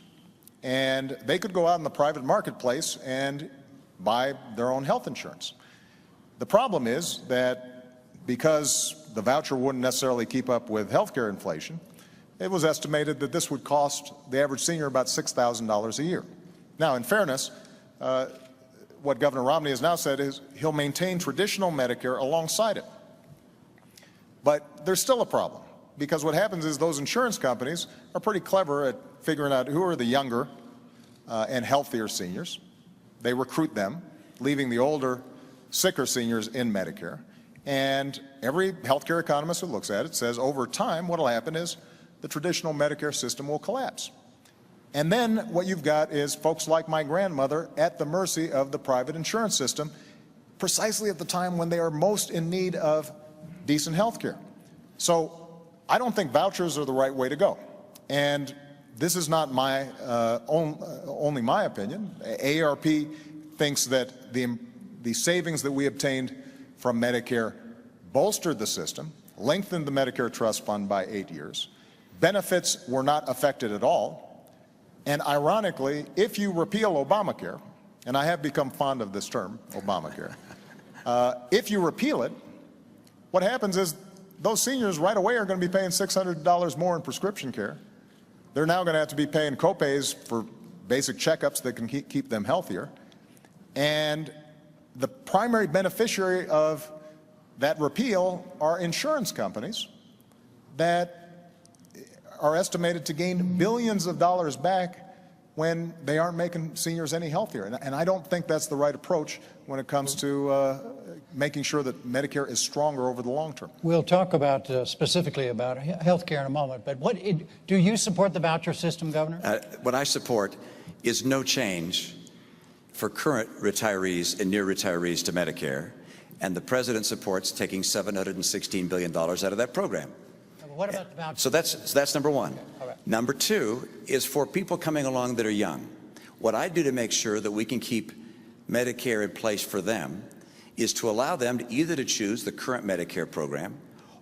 and they could go out in the private marketplace and buy their own health insurance. The problem is that because the voucher wouldn't necessarily keep up with healthcare inflation, it was estimated that this would cost the average senior about $6,000 a year. Now, in fairness, what Governor Romney has now said is he'll maintain traditional Medicare alongside it. But there's still a problem, because what happens is those insurance companies are pretty clever at figuring out who are the younger and healthier seniors. They recruit them, leaving the older, sicker seniors in Medicare. And every healthcare economist who looks at it says over time what will happen is the traditional Medicare system will collapse. And then what you've got is folks like my grandmother at the mercy of the private insurance system, precisely at the time when they are most in need of decent health care. So I don't think vouchers are the right way to go. And this is not my only my opinion. AARP thinks that the savings that we obtained from Medicare bolstered the system, lengthened the Medicare Trust Fund by 8 years. Benefits were not affected at all. And ironically, if you repeal Obamacare, and I have become fond of this term, Obamacare, if you repeal it, what happens is those seniors right away are going to be paying $600 more in prescription care. They're now going to have to be paying copays for basic checkups that can keep them healthier. And the primary beneficiary of that repeal are insurance companies that are estimated to gain billions of dollars back when they aren't making seniors any healthier. And I don't think that's the right approach when it comes to making sure that Medicare is stronger over the long term. We'll talk about specifically about health care in a moment, but do you support the voucher system, Governor? What I support is no change for current retirees and near retirees to Medicare, and the President supports taking $716 billion out of that program. What about the voucher? So that's number one. All right. Number two is for people coming along that are young. What I do to make sure that we can keep Medicare in place for them is to allow them to either to choose the current Medicare program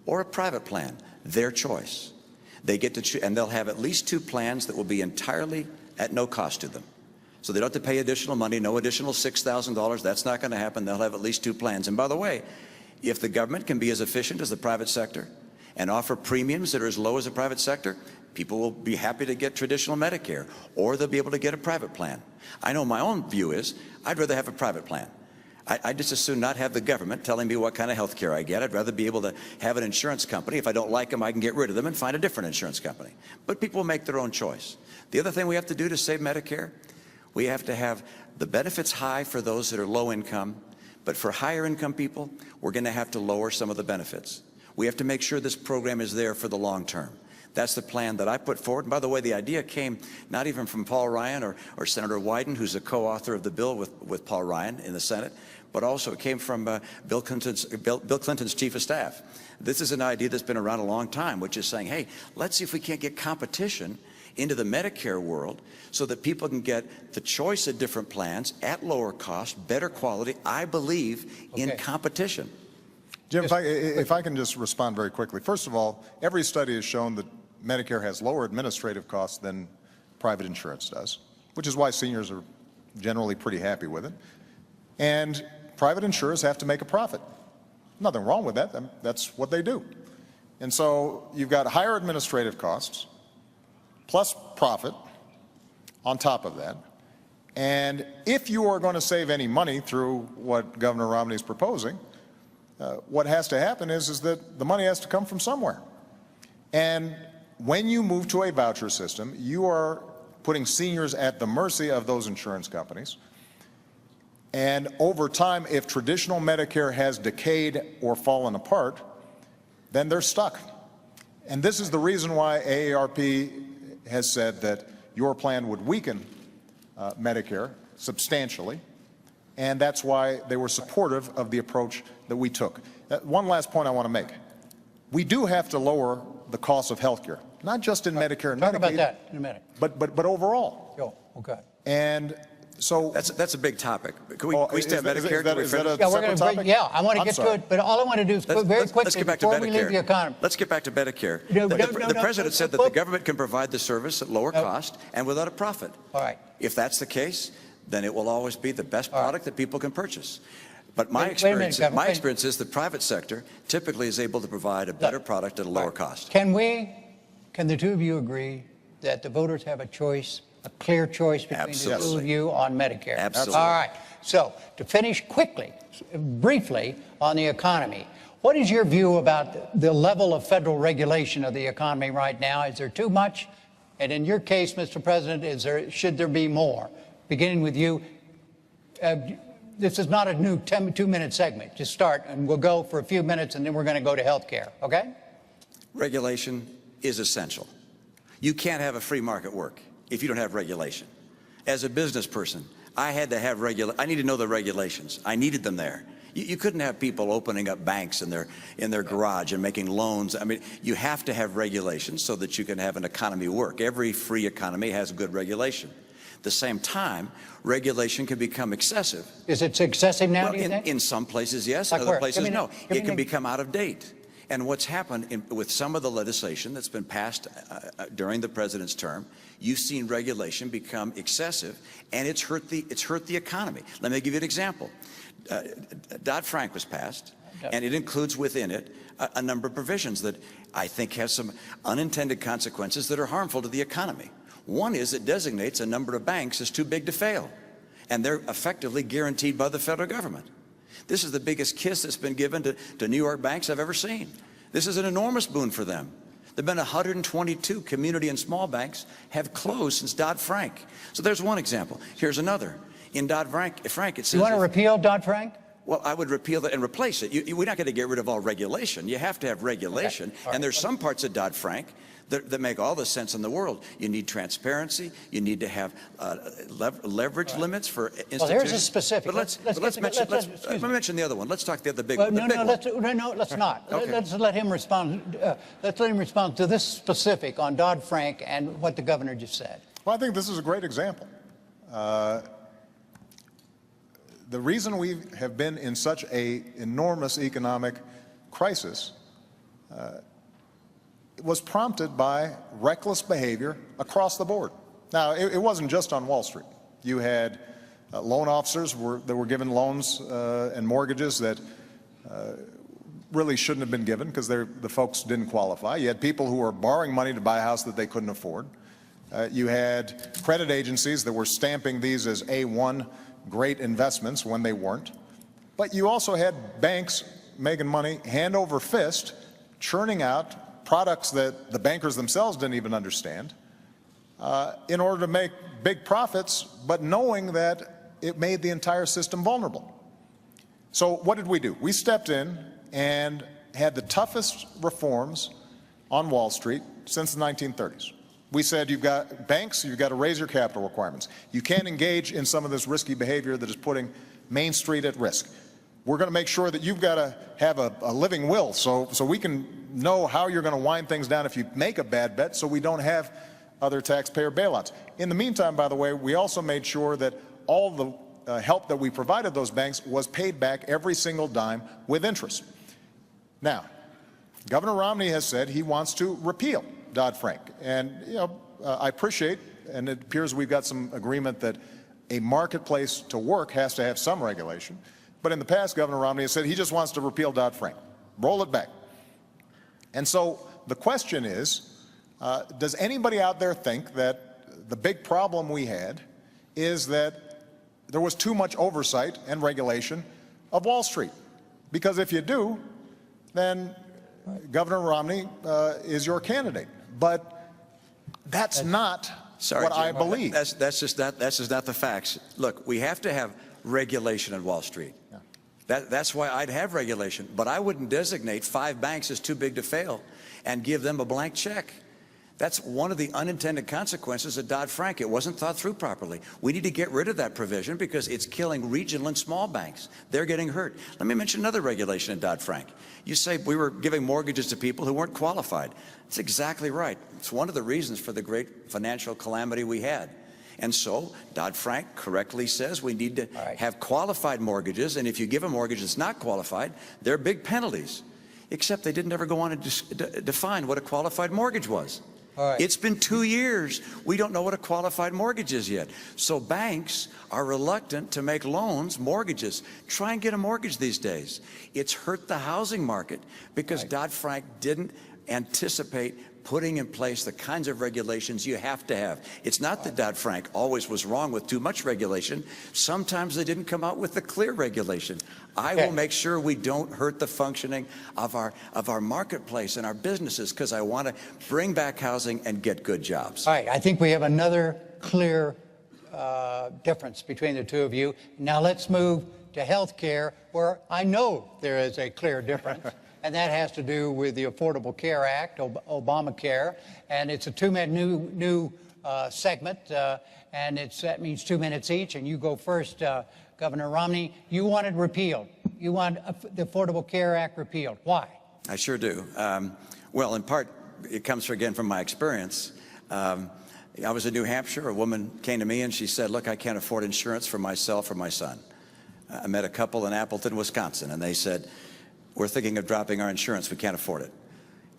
or a private plan, their choice. They get to choose, and they'll have at least 2 plans that will be entirely at no cost to them. So they don't have to pay additional money, no additional $6,000. That's not going to happen. They'll have at least 2 plans. And by the way, if the government can be as efficient as the private sector and offer premiums that are as low as the private sector, people will be happy to get traditional Medicare, or they'll be able to get a private plan. I know my own view is I'd rather have a private plan. I'd just as soon not have the government telling me what kind of health care I get. I'd rather be able to have an insurance company. If I don't like them, I can get rid of them and find a different insurance company. But people will make their own choice. The other thing we have to do to save Medicare, we have to have the benefits high for those that are low income, but for higher income people, we're going to have to lower some of the benefits. We have to make sure this program is there for the long term. That's the plan that I put forward. And by the way, the idea came not even from Paul Ryan or Senator Wyden, who's a co-author of the bill with Paul Ryan in the Senate, but also it came from Bill Clinton's chief of staff. This is an idea that's been around a long time, which is saying, hey, let's see if we can't get competition into the Medicare world so that people can get the choice of different plans at lower cost, better quality, I believe, in competition. Jim, if I can just respond very quickly. First of all, every study has shown that Medicare has lower administrative costs than private insurance does, which is why seniors are generally pretty happy with it. And private insurers have to make a profit. Nothing wrong with that. That's what they do. And so you've got higher administrative costs plus profit on top of that. And if you are going to save any money through what Governor Romney is proposing, what has to happen is that the money has to come from somewhere. And when you move to a voucher system, you are putting seniors at the mercy of those insurance companies. And over time, if traditional Medicare has decayed or fallen apart, then they're stuck. And this is the reason why AARP has said that your plan would weaken Medicare substantially. And that's why they were supportive of the approach that we took. One last point I want to make. We do have to lower the cost of health care, not just in Medicare and Medicaid. Talk about that in a minute. But overall. Oh, okay. And so that's a big topic. Can we stay on Medicare? Is that a Yeah, we're separate going to topic? Yeah, I want to get to it, but all I want to do is very quickly before we leave the economy. Let's get back to Medicare. The President said that the government can provide the service at lower cost and without a profit. All right. If that's the case, then it will always be the best product that people can purchase. But my experience is the private sector typically is able to provide a better product at a lower cost. Can the two of you agree that the voters have a choice, a clear choice between the two of you on Medicare? Absolutely. All right. So to finish quickly, briefly on the economy, what is your view about the level of federal regulation of the economy right now? Is there too much? And in your case, Mr. President, should there be more? Beginning with you. This is not a new 2-minute segment. Just start, and we'll go for a few minutes, and then we're going to go to health care, okay? Regulation is essential. You can't have a free market work if you don't have regulation. As a business person, I had to have I need to know the regulations. I needed them there. You couldn't have people opening up banks in their garage and making loans. I mean, you have to have regulations so that you can have an economy work. Every free economy has good regulation. At the same time, regulation can become excessive. Is it excessive now, Well, do you think? in some places, yes. In Like other where? places, no. It can an- become out of date. And what's happened with some of the legislation that's been passed during the president's term, you've seen regulation become excessive, and it's hurt the economy. Let me give you an example. Dodd-Frank was passed, and it includes within it a number of provisions that I think have some unintended consequences that are harmful to the economy. One is it designates a number of banks as too big to fail, and they're effectively guaranteed by the federal government. This is the biggest kiss that's been given to New York banks I've ever seen. This is an enormous boon for them. There have been 122 community and small banks have closed since Dodd-Frank. So there's one example. Here's another. In Dodd-Frank, it says... You want to repeal Dodd-Frank? Well, I would repeal that and replace it. We're not going to get rid of all regulation. You have to have regulation. Okay. Right. And there's some parts of Dodd-Frank that make all the sense in the world. You need transparency. You need to have leverage limits for institutions. Well, here's a specific. But let me mention the other one. Let's talk the other big Well, one. Let's not. Okay. Let's let him respond. Let's let him respond to this specific on Dodd-Frank and what the governor just said. Well, I think this is a great example. The reason we have been in such an enormous economic crisis was prompted by reckless behavior across the board. Now, it wasn't just on Wall Street. You had loan officers that were given loans and mortgages that really shouldn't have been given because the folks didn't qualify. You had people who were borrowing money to buy a house that they couldn't afford. You had credit agencies that were stamping these as A1 great investments when they weren't. But you also had banks making money hand over fist, churning out products that the bankers themselves didn't even understand in order to make big profits, but knowing that it made the entire system vulnerable. So what did we do? We stepped in and had the toughest reforms on Wall Street since the 1930s. We said, you've got banks, you've got to raise your capital requirements. You can't engage in some of this risky behavior that is putting Main Street at risk. We're going to make sure that you've got to have a living will so we can know how you're going to wind things down if you make a bad bet, so we don't have other taxpayer bailouts. In the meantime, by the way, we also made sure that all the help that we provided those banks was paid back every single dime with interest. Now, Governor Romney has said he wants to repeal Dodd-Frank. And, I appreciate, and it appears we've got some agreement that a marketplace to work has to have some regulation. But in the past, Governor Romney has said he just wants to repeal Dodd-Frank, roll it back. And so the question is, does anybody out there think that the big problem we had is that there was too much oversight and regulation of Wall Street? Because if you do, then Governor Romney is your candidate. But that's not what I believe. That's just not the facts. Look, we have to have regulation on Wall Street. Yeah. That's why I'd have regulation. But I wouldn't designate 5 banks as too big to fail and give them a blank check. That's one of the unintended consequences of Dodd-Frank. It wasn't thought through properly. We need to get rid of that provision because it's killing regional and small banks. They're getting hurt. Let me mention another regulation in Dodd-Frank. You say we were giving mortgages to people who weren't qualified. That's exactly right. It's one of the reasons for the great financial calamity we had. And so Dodd-Frank correctly says we need to have qualified mortgages, and if you give a mortgage that's not qualified, there are big penalties. Except they didn't ever go on to define what a qualified mortgage was. It's been 2 years. We don't know what a qualified mortgage is yet. So banks are reluctant to make loans, mortgages. Try and get a mortgage these days. It's hurt the housing market because Dodd-Frank didn't anticipate putting in place the kinds of regulations you have to have. It's not that Dodd-Frank always was wrong with too much regulation. Sometimes they didn't come out with the clear regulation. I will make sure we don't hurt the functioning of our marketplace and our businesses because I want to bring back housing and get good jobs. All right, I think we have another clear difference between the two of you. Now let's move to health care, where I know there is a clear difference. And that has to do with the Affordable Care Act, Obamacare, and it's a 2-minute new segment, and that means 2 minutes each. And you go first, Governor Romney. You wanted repealed. you want the Affordable Care Act repealed. Why? I sure do. Well, in part, it comes again from my experience. I was in New Hampshire. A woman came to me and she said, look, I can't afford insurance for myself or my son. I met a couple in Appleton, Wisconsin, and they said, we're thinking of dropping our insurance. We can't afford it.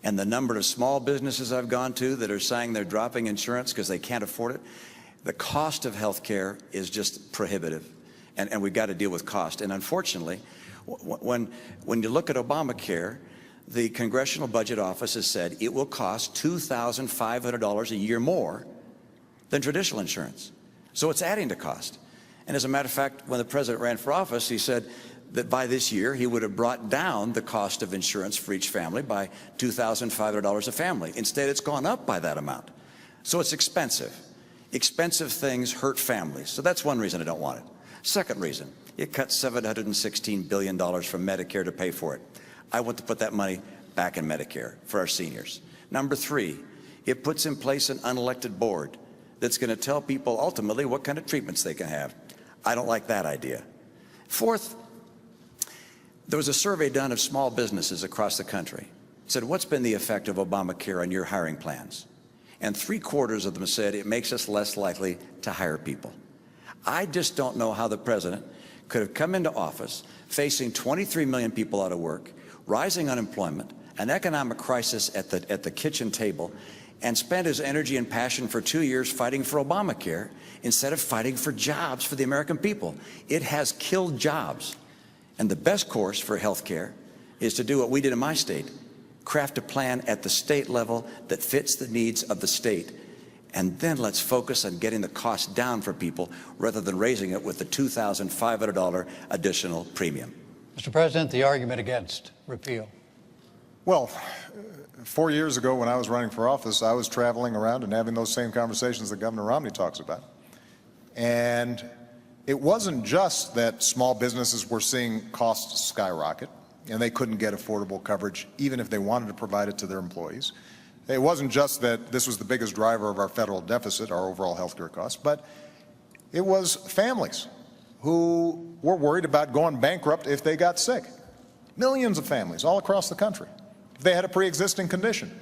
And the number of small businesses I've gone to that are saying they're dropping insurance because they can't afford it, the cost of health care is just prohibitive, and we've got to deal with cost. And unfortunately, when you look at Obamacare, the Congressional Budget Office has said it will cost $2,500 a year more than traditional insurance. So it's adding to cost. And as a matter of fact, when the president ran for office, he said that by this year, he would have brought down the cost of insurance for each family by $2,500 a family. Instead, it's gone up by that amount. So it's expensive. Expensive things hurt families. So that's one reason I don't want it. Second reason, it cuts $716 billion from Medicare to pay for it. I want to put that money back in Medicare for our seniors. Number three, it puts in place an unelected board that's going to tell people ultimately what kind of treatments they can have. I don't like that idea. Fourth, there was a survey done of small businesses across the country. It said, what's been the effect of Obamacare on your hiring plans? And 3/4 of them said it makes us less likely to hire people. I just don't know how the president could have come into office facing 23 million people out of work, rising unemployment, an economic crisis at the kitchen table, and spent his energy and passion for 2 years fighting for Obamacare instead of fighting for jobs for the American people. It has killed jobs. And the best course for health care is to do what we did in my state, craft a plan at the state level that fits the needs of the state. And then let's focus on getting the cost down for people rather than raising it with the $2,500 additional premium. Mr. President, the argument against repeal. Well, 4 years ago when I was running for office, I was traveling around and having those same conversations that Governor Romney talks about. And it wasn't just that small businesses were seeing costs skyrocket and they couldn't get affordable coverage even if they wanted to provide it to their employees. It wasn't just that this was the biggest driver of our federal deficit, our overall health care costs, but it was families who were worried about going bankrupt if they got sick. Millions of families all across the country. If they had a pre-existing condition,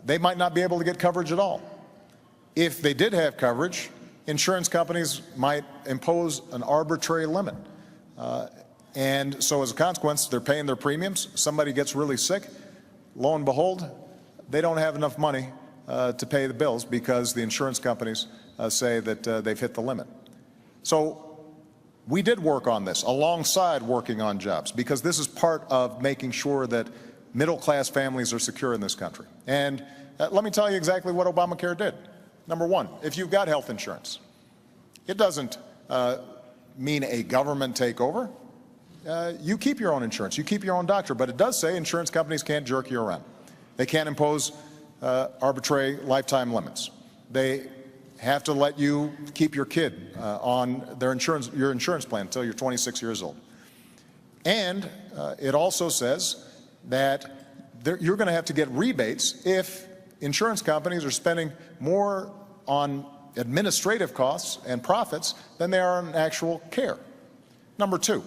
they might not be able to get coverage at all. If they did have coverage, insurance companies might impose an arbitrary limit. And so as a consequence, they're paying their premiums. Somebody gets really sick. Lo and behold, they don't have enough money to pay the bills because the insurance companies say that they've hit the limit. So we did work on this alongside working on jobs because this is part of making sure that middle-class families are secure in this country. And let me tell you exactly what Obamacare did. Number one, if you've got health insurance, it doesn't mean a government takeover. You keep your own insurance, you keep your own doctor, but it does say insurance companies can't jerk you around. They can't impose arbitrary lifetime limits. They have to let you keep your kid on your insurance plan until you're 26 years old. And it also says that you're going to have to get rebates if insurance companies are spending more on administrative costs and profits than they are on actual care. Number two,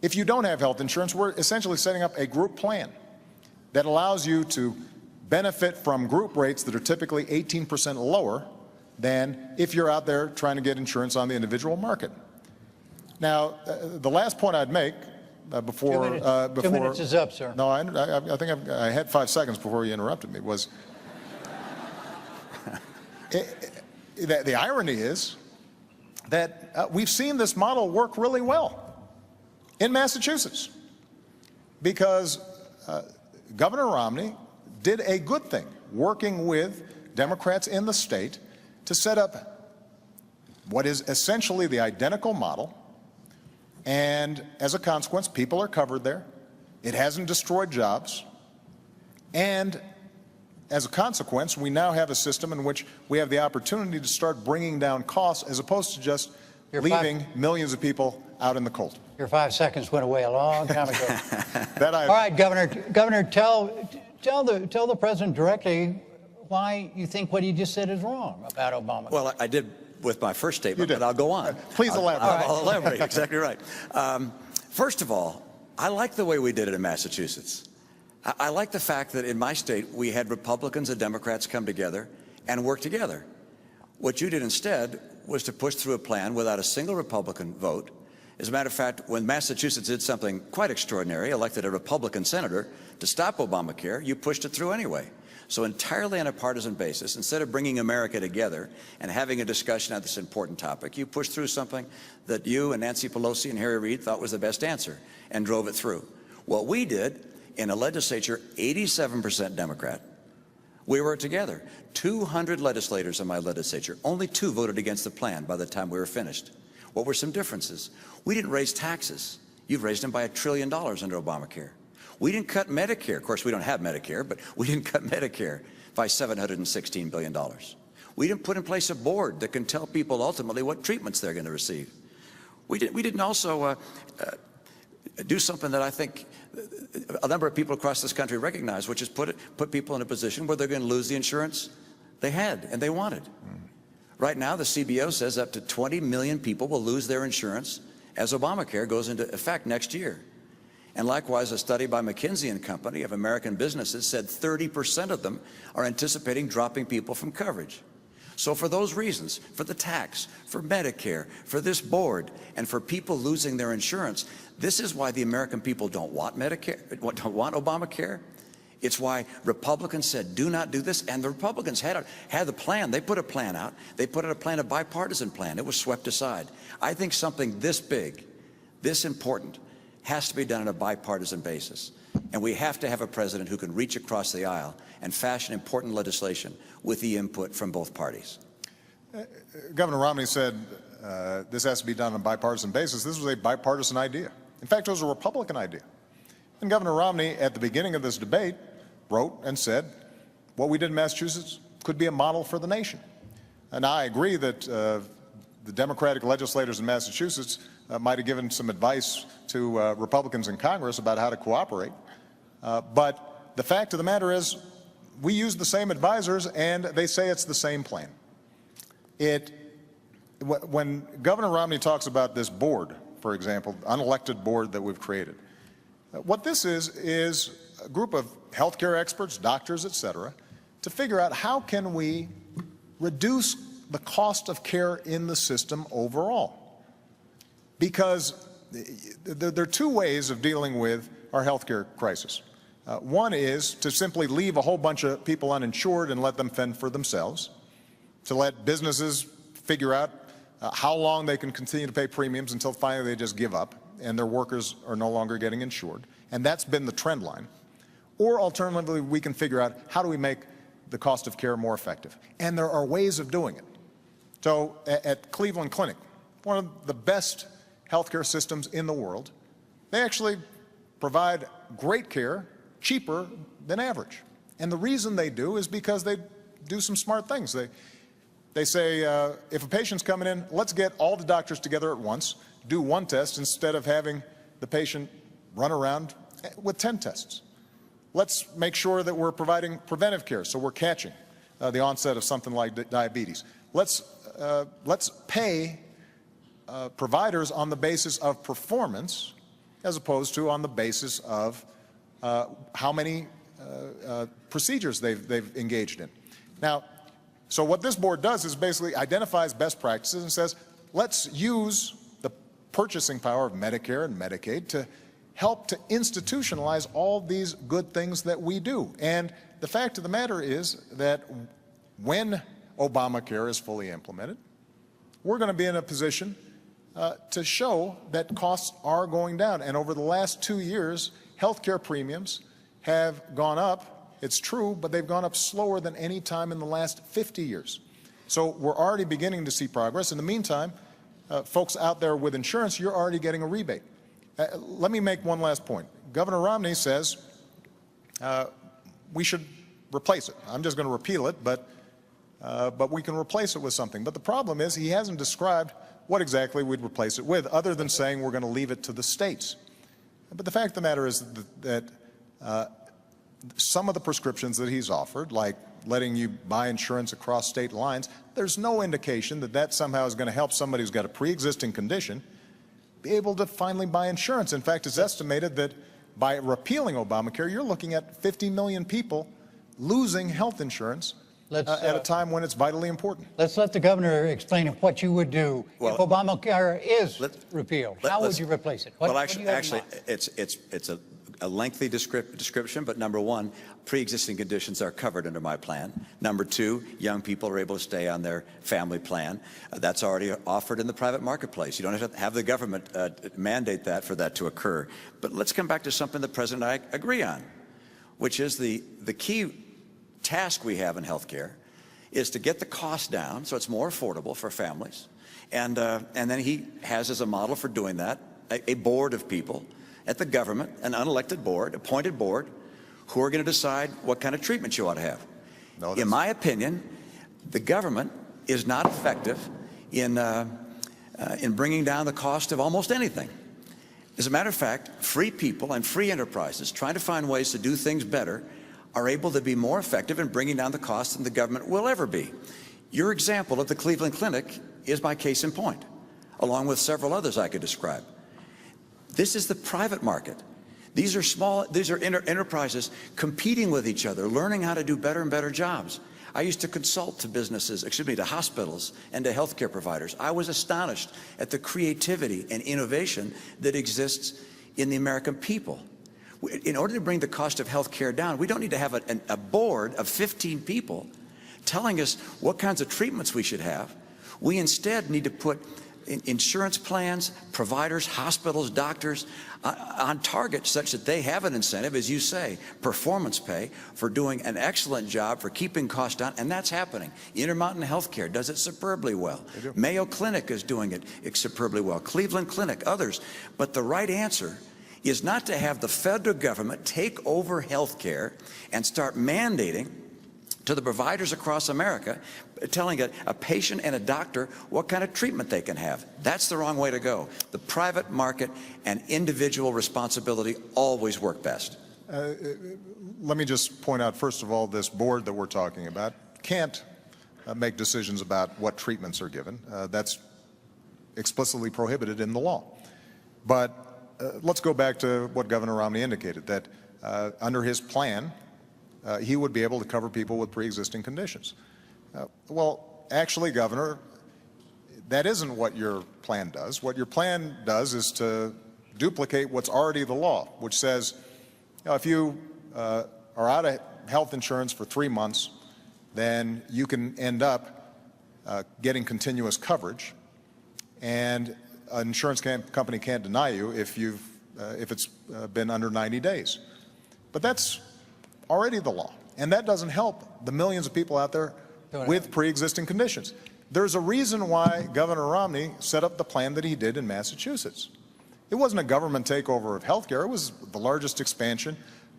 if you don't have health insurance, we're essentially setting up a group plan that allows you to benefit from group rates that are typically 18% lower than if you're out there trying to get insurance on the individual market. Now, the last point I'd make before 2 minutes is up, sir. No, I think I had 5 seconds before you interrupted me. Was the irony is that we've seen this model work really well in Massachusetts because Governor Romney did a good thing working with Democrats in the state to set up what is essentially the identical model. And as a consequence, people are covered there. It hasn't destroyed jobs. And as a consequence, we now have a system in which we have the opportunity to start bringing down costs as opposed to just leaving millions of people out in the cold. Your 5 seconds went away a long time ago. All right, Governor, tell the president directly why you think what he just said is wrong about Obama. Well, I did with my first statement, but I'll go on. Please elaborate. I'll elaborate. Exactly right. First of all, I like the way we did it in Massachusetts. I like the fact that in my state we had Republicans and Democrats come together and work together. What you did instead was to push through a plan without a single Republican vote. As a matter of fact, when Massachusetts did something quite extraordinary, elected a Republican senator to stop Obamacare, you pushed it through anyway. So entirely on a partisan basis, instead of bringing America together and having a discussion on this important topic, you pushed through something that you and Nancy Pelosi and Harry Reid thought was the best answer and drove it through. What we did in a legislature, 87% Democrat, we were together. 200 legislators in my legislature, only 2 voted against the plan by the time we were finished. What were some differences? We didn't raise taxes. You've raised them by $1 trillion under Obamacare. We didn't cut Medicare. Of course, we don't have Medicare, but we didn't cut Medicare by $716 billion. We didn't put in place a board that can tell people ultimately what treatments they're going to receive. We didn't also do something that I think a number of people across this country recognize, which is put people in a position where they're going to lose the insurance they had and they wanted. Right now, the CBO says up to 20 million people will lose their insurance as Obamacare goes into effect next year. And likewise, a study by McKinsey and Company of American businesses said 30% of them are anticipating dropping people from coverage. So for those reasons, for the tax, for Medicare, for this board, and for people losing their insurance, this is why the American people don't want Medicare, don't want Obamacare. It's why Republicans said, do not do this. And the Republicans had the plan. They put a plan out. They put out a plan, a bipartisan plan. It was swept aside. I think something this big, this important, has to be done on a bipartisan basis. And we have to have a president who can reach across the aisle and fashion important legislation with the input from both parties. Governor Romney said this has to be done on a bipartisan basis. This was a bipartisan idea. In fact, it was a Republican idea. And Governor Romney, at the beginning of this debate, wrote and said, what we did in Massachusetts could be a model for the nation. And I agree that the Democratic legislators in Massachusetts might have given some advice to Republicans in Congress about how to cooperate. But the fact of the matter is, we use the same advisors, and they say it's the same plan. When Governor Romney talks about this board, for example, unelected board that we've created, what this is a group of healthcare experts, doctors, et cetera, to figure out how can we reduce the cost of care in the system overall. Because there are 2 ways of dealing with our healthcare crisis. One is to simply leave a whole bunch of people uninsured and let them fend for themselves, to let businesses figure out how long they can continue to pay premiums until finally they just give up and their workers are no longer getting insured. And that's been the trend line. Or alternatively, we can figure out how do we make the cost of care more effective. And there are ways of doing it. So at Cleveland Clinic, one of the best healthcare systems in the world, they actually provide great care, cheaper than average. And the reason they do is because they do some smart things. They say, if a patient's coming in, let's get all the doctors together at once, do one test instead of having the patient run around with 10 tests. Let's make sure that we're providing preventive care, so we're catching the onset of something like diabetes. Let's pay providers on the basis of performance as opposed to on the basis of how many procedures they've engaged in. Now, so what this board does is basically identifies best practices and says, let's use the purchasing power of Medicare and Medicaid to help to institutionalize all these good things that we do. And the fact of the matter is that when Obamacare is fully implemented, we're going to be in a position to show that costs are going down. And over the last 2 years, healthcare premiums have gone up. It's true, but they've gone up slower than any time in the last 50 years. So we're already beginning to see progress. In the meantime, folks out there with insurance, you're already getting a rebate. Let me make one last point. Governor Romney says we should replace it. I'm just going to repeal it, but we can replace it with something. But the problem is he hasn't described what exactly we'd replace it with, other than saying we're going to leave it to the states. But the fact of the matter is that some of the prescriptions that he's offered, like letting you buy insurance across state lines, there's no indication that that somehow is going to help somebody who's got a pre-existing condition be able to finally buy insurance. In fact, it's estimated that by repealing Obamacare, you're looking at 50 million people losing health insurance at a time when it's vitally important. Let's let the governor explain what you would do if Obamacare is repealed. How would you replace it? Actually, it's a lengthy description, but number one, pre-existing conditions are covered under my plan. Number two, young people are able to stay on their family plan. That's already offered in the private marketplace. You don't have to have the government mandate that for that to occur. But let's come back to something the President and I agree on, which is the key task we have in healthcare is to get the cost down so it's more affordable for families. And then he has as a model for doing that a board of people at the government, an unelected board, appointed board, who are going to decide what kind of treatment you ought to have. In my opinion, the government is not effective in bringing down the cost of almost anything. As a matter of fact, free people and free enterprises trying to find ways to do things better are able to be more effective in bringing down the cost than the government will ever be. Your example of the Cleveland Clinic is my case in point, along with several others I could describe. This is the private market. These are enterprises competing with each other, learning how to do better and better jobs. I used to consult to hospitals and to healthcare providers. I was astonished at the creativity and innovation that exists in the American people. In order to bring the cost of healthcare down, we don't need to have a board of 15 people telling us what kinds of treatments we should have. We instead need to put insurance plans, providers, hospitals, doctors on target such that they have an incentive, as you say, performance pay for doing an excellent job for keeping costs down, and that's happening. Intermountain Healthcare does it superbly well. Mayo Clinic is doing it superbly well. Cleveland Clinic, others. But the right answer is not to have the federal government take over healthcare and start mandating to the providers across America, telling a patient and a doctor what kind of treatment they can have. That's the wrong way to go. The private market and individual responsibility always work best. Let me just point out, first of all, this board that we're talking about can't make decisions about what treatments are given. That's explicitly prohibited in the law. But let's go back to what Governor Romney indicated, that under his plan, he would be able to cover people with pre-existing conditions. Well, actually, Governor, that isn't what your plan does. What your plan does is to duplicate what's already the law, which says, if you are out of health insurance for 3 months, then you can end up getting continuous coverage, and an insurance company can't deny you if it's been under 90 days. But that's already the law, and that doesn't help the millions of people out there with pre-existing conditions. There's a reason why Governor Romney set up the plan that he did in Massachusetts. It wasn't a government takeover of health care. It was the largest expansion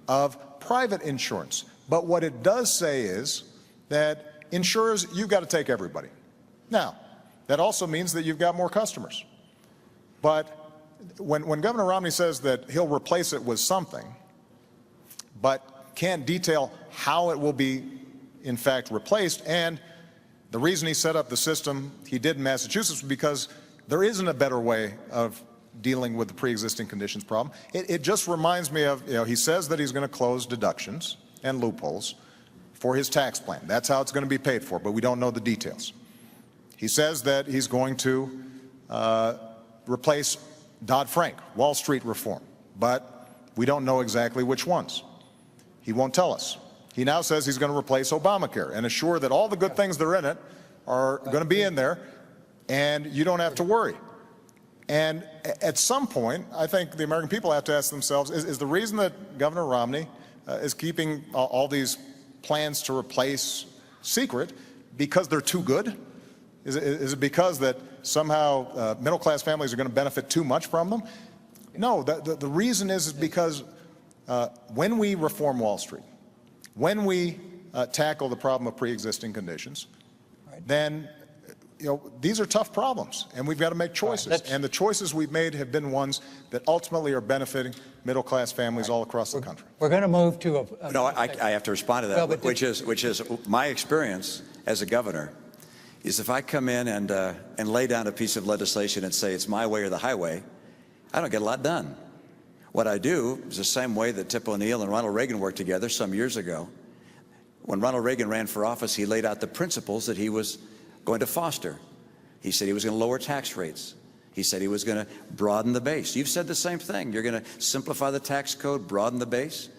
of private insurance. But what it does say is that insurers, you've got to take everybody. Now, that also means that you've got more customers. But when Governor Romney says that he'll replace it with something, but can't detail how it will be, in fact, replaced, and the reason he set up the system he did in Massachusetts was because there isn't a better way of dealing with the pre-existing conditions problem. It just reminds me of, he says that he's going to close deductions and loopholes for his tax plan. That's how it's going to be paid for, but we don't know the details. He says that he's going to replace Dodd-Frank, Wall Street reform, but we don't know exactly which ones. He won't tell us. He now says he's going to replace Obamacare and assure that all the good things that are in it are going to be in there, and you don't have to worry. And at some point, I think the American people have to ask themselves, is the reason that Governor Romney is keeping all these plans to replace secret because they're too good? Is it because that somehow middle-class families are going to benefit too much from them? No, the reason is because when we reform Wall Street, when we tackle the problem of pre-existing conditions, then these are tough problems, and we've got to make choices. And the choices we've made have been ones that ultimately are benefiting middle-class families all across the country. We're going to move to a no, I have to respond to that, which is my experience as a governor. Is if I come in and lay down a piece of legislation and say it's my way or the highway, I don't get a lot done. What I do is the same way that Tip O'Neill and Ronald Reagan worked together some years ago. When Ronald Reagan ran for office, he laid out the principles that he was going to foster. He said he was going to lower tax rates. He said he was going to broaden the base. You've said the same thing. You're going to simplify the tax code, broaden the base.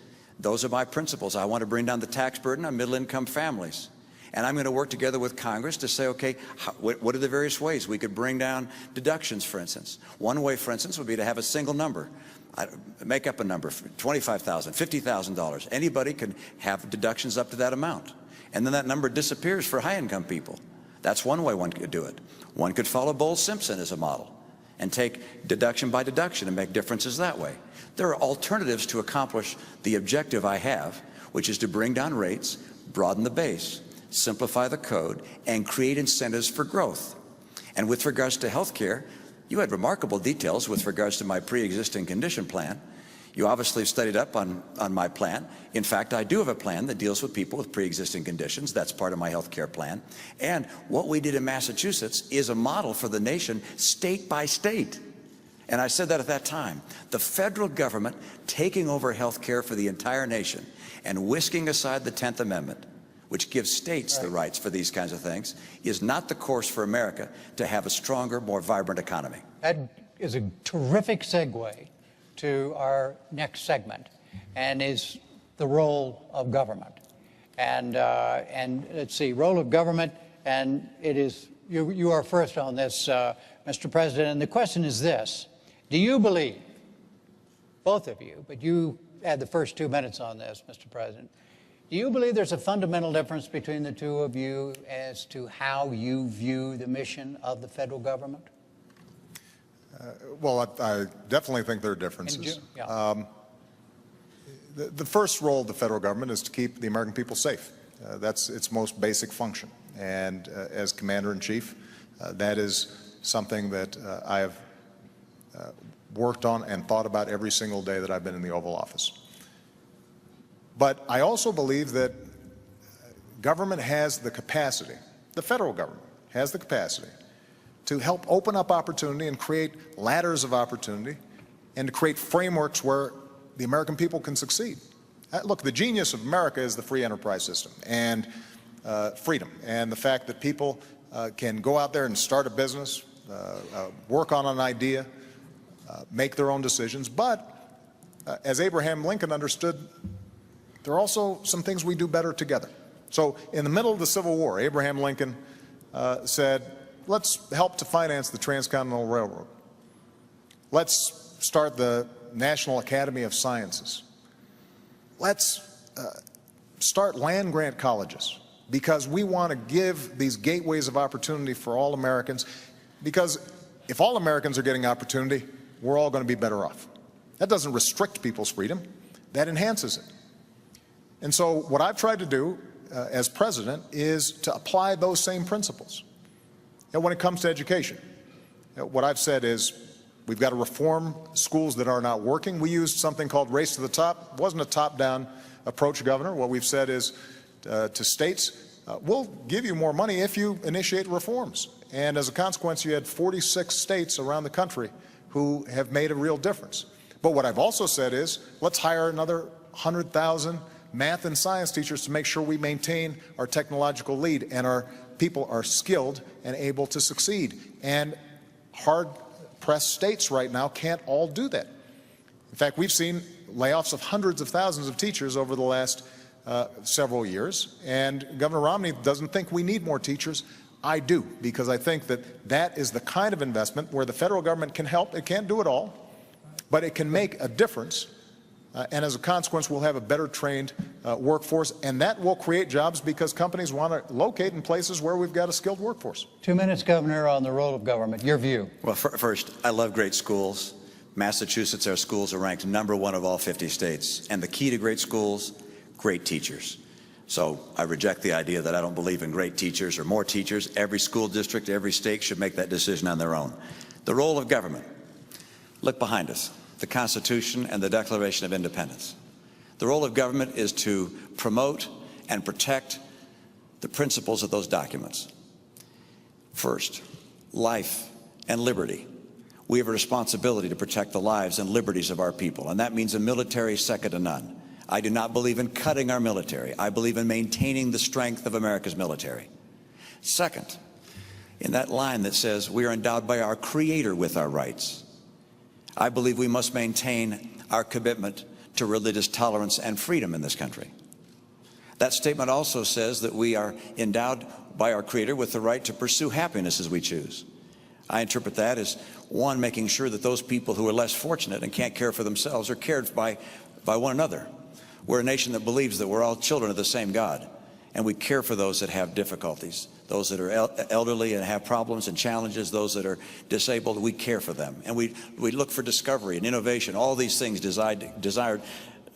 Those are my principles. I want to bring down the tax burden on middle-income families. And I'm going to work together with Congress to say, okay, what are the various ways we could bring down deductions, for instance? One way, for instance, would be to have a single number. Make up a number, $25,000, $50,000. Anybody can have deductions up to that amount. And then that number disappears for high-income people. That's one way one could do it. One could follow Bowles-Simpson as a model and take deduction by deduction and make differences that way. There are alternatives to accomplish the objective I have, which is to bring down rates, broaden the base, simplify the code, and create incentives for growth. And with regards to health care, you had remarkable details with regards to my pre-existing condition plan. You obviously have studied up on my plan. In fact, I do have a plan that deals with people with pre-existing conditions. That's part of my health care plan. And what we did in Massachusetts is a model for the nation, state by state. And I said that at that time. The federal government taking over health care for the entire nation and whisking aside the 10th Amendment, which gives states the rights for these kinds of things, is not the course for America to have a stronger, more vibrant economy. That is a terrific segue to our next segment, and is the role of government. And let's see, role of government, and it is, you are first on this, Mr. President, and the question is this: do you believe, both of you, but you had the first 2 minutes on this, Mr. President, do you believe there's a fundamental difference between the two of you as to how you view the mission of the federal government? Well, I definitely think there are differences. The first role of the federal government is to keep the American people safe. That's its most basic function. And as Commander-in-Chief, that is something that I have worked on and thought about every single day that I've been in the Oval Office. But I also believe that government has the capacity, the federal government has the capacity, to help open up opportunity and create ladders of opportunity and to create frameworks where the American people can succeed. Look, the genius of America is the free enterprise system and freedom, and the fact that people can go out there and start a business, work on an idea, make their own decisions. But as Abraham Lincoln understood, there are also some things we do better together. So in the middle of the Civil War, Abraham Lincoln said, let's help to finance the Transcontinental Railroad. Let's start the National Academy of Sciences. Let's start land-grant colleges, because we want to give these gateways of opportunity for all Americans, because if all Americans are getting opportunity, we're all going to be better off. That doesn't restrict people's freedom, that enhances it. And so what I've tried to do as president is to apply those same principles. When it comes to education, what I've said is we've got to reform schools that are not working. We used something called race to the top. It wasn't a top-down approach, Governor. What we've said is to states, we'll give you more money if you initiate reforms. And as a consequence, you had 46 states around the country who have made a real difference. But what I've also said is let's hire another 100,000 math and science teachers to make sure we maintain our technological lead and our people are skilled and able to succeed. And hard-pressed states right now can't all do that. In fact, we've seen layoffs of hundreds of thousands of teachers over the last several years, and Governor Romney doesn't think we need more teachers. I do, because I think that that is the kind of investment where the federal government can help. It can't do it all, but it can make a difference. And as a consequence, we'll have a better trained workforce, and that will create jobs because companies want to locate in places where we've got a skilled workforce. 2 minutes, Governor, on the role of government. Your view. Well, first, I love great schools. Massachusetts, our schools are ranked #1 of all 50 states. And the key to great schools, great teachers. So I reject the idea that I don't believe in great teachers or more teachers. Every school district, every state should make that decision on their own. The role of government. Look behind us. The Constitution and the Declaration of Independence. The role of government is to promote and protect the principles of those documents. First, life and liberty. we have a responsibility to protect the lives and liberties of our people, and that means a military second to none. I do not believe in cutting our military. I believe in maintaining the strength of America's military. Second, in that line that says we are endowed by our Creator with our rights, I believe we must maintain our commitment to religious tolerance and freedom in this country. That statement also says that we are endowed by our Creator with the right to pursue happiness as we choose. I interpret that as, one, making sure that those people who are less fortunate and can't care for themselves are cared by one another. We're a nation that believes that we're all children of the same God, and we care for those that have difficulties, those that are elderly and have problems and challenges, those that are disabled. We care for them, and we look for discovery and innovation, all these things desired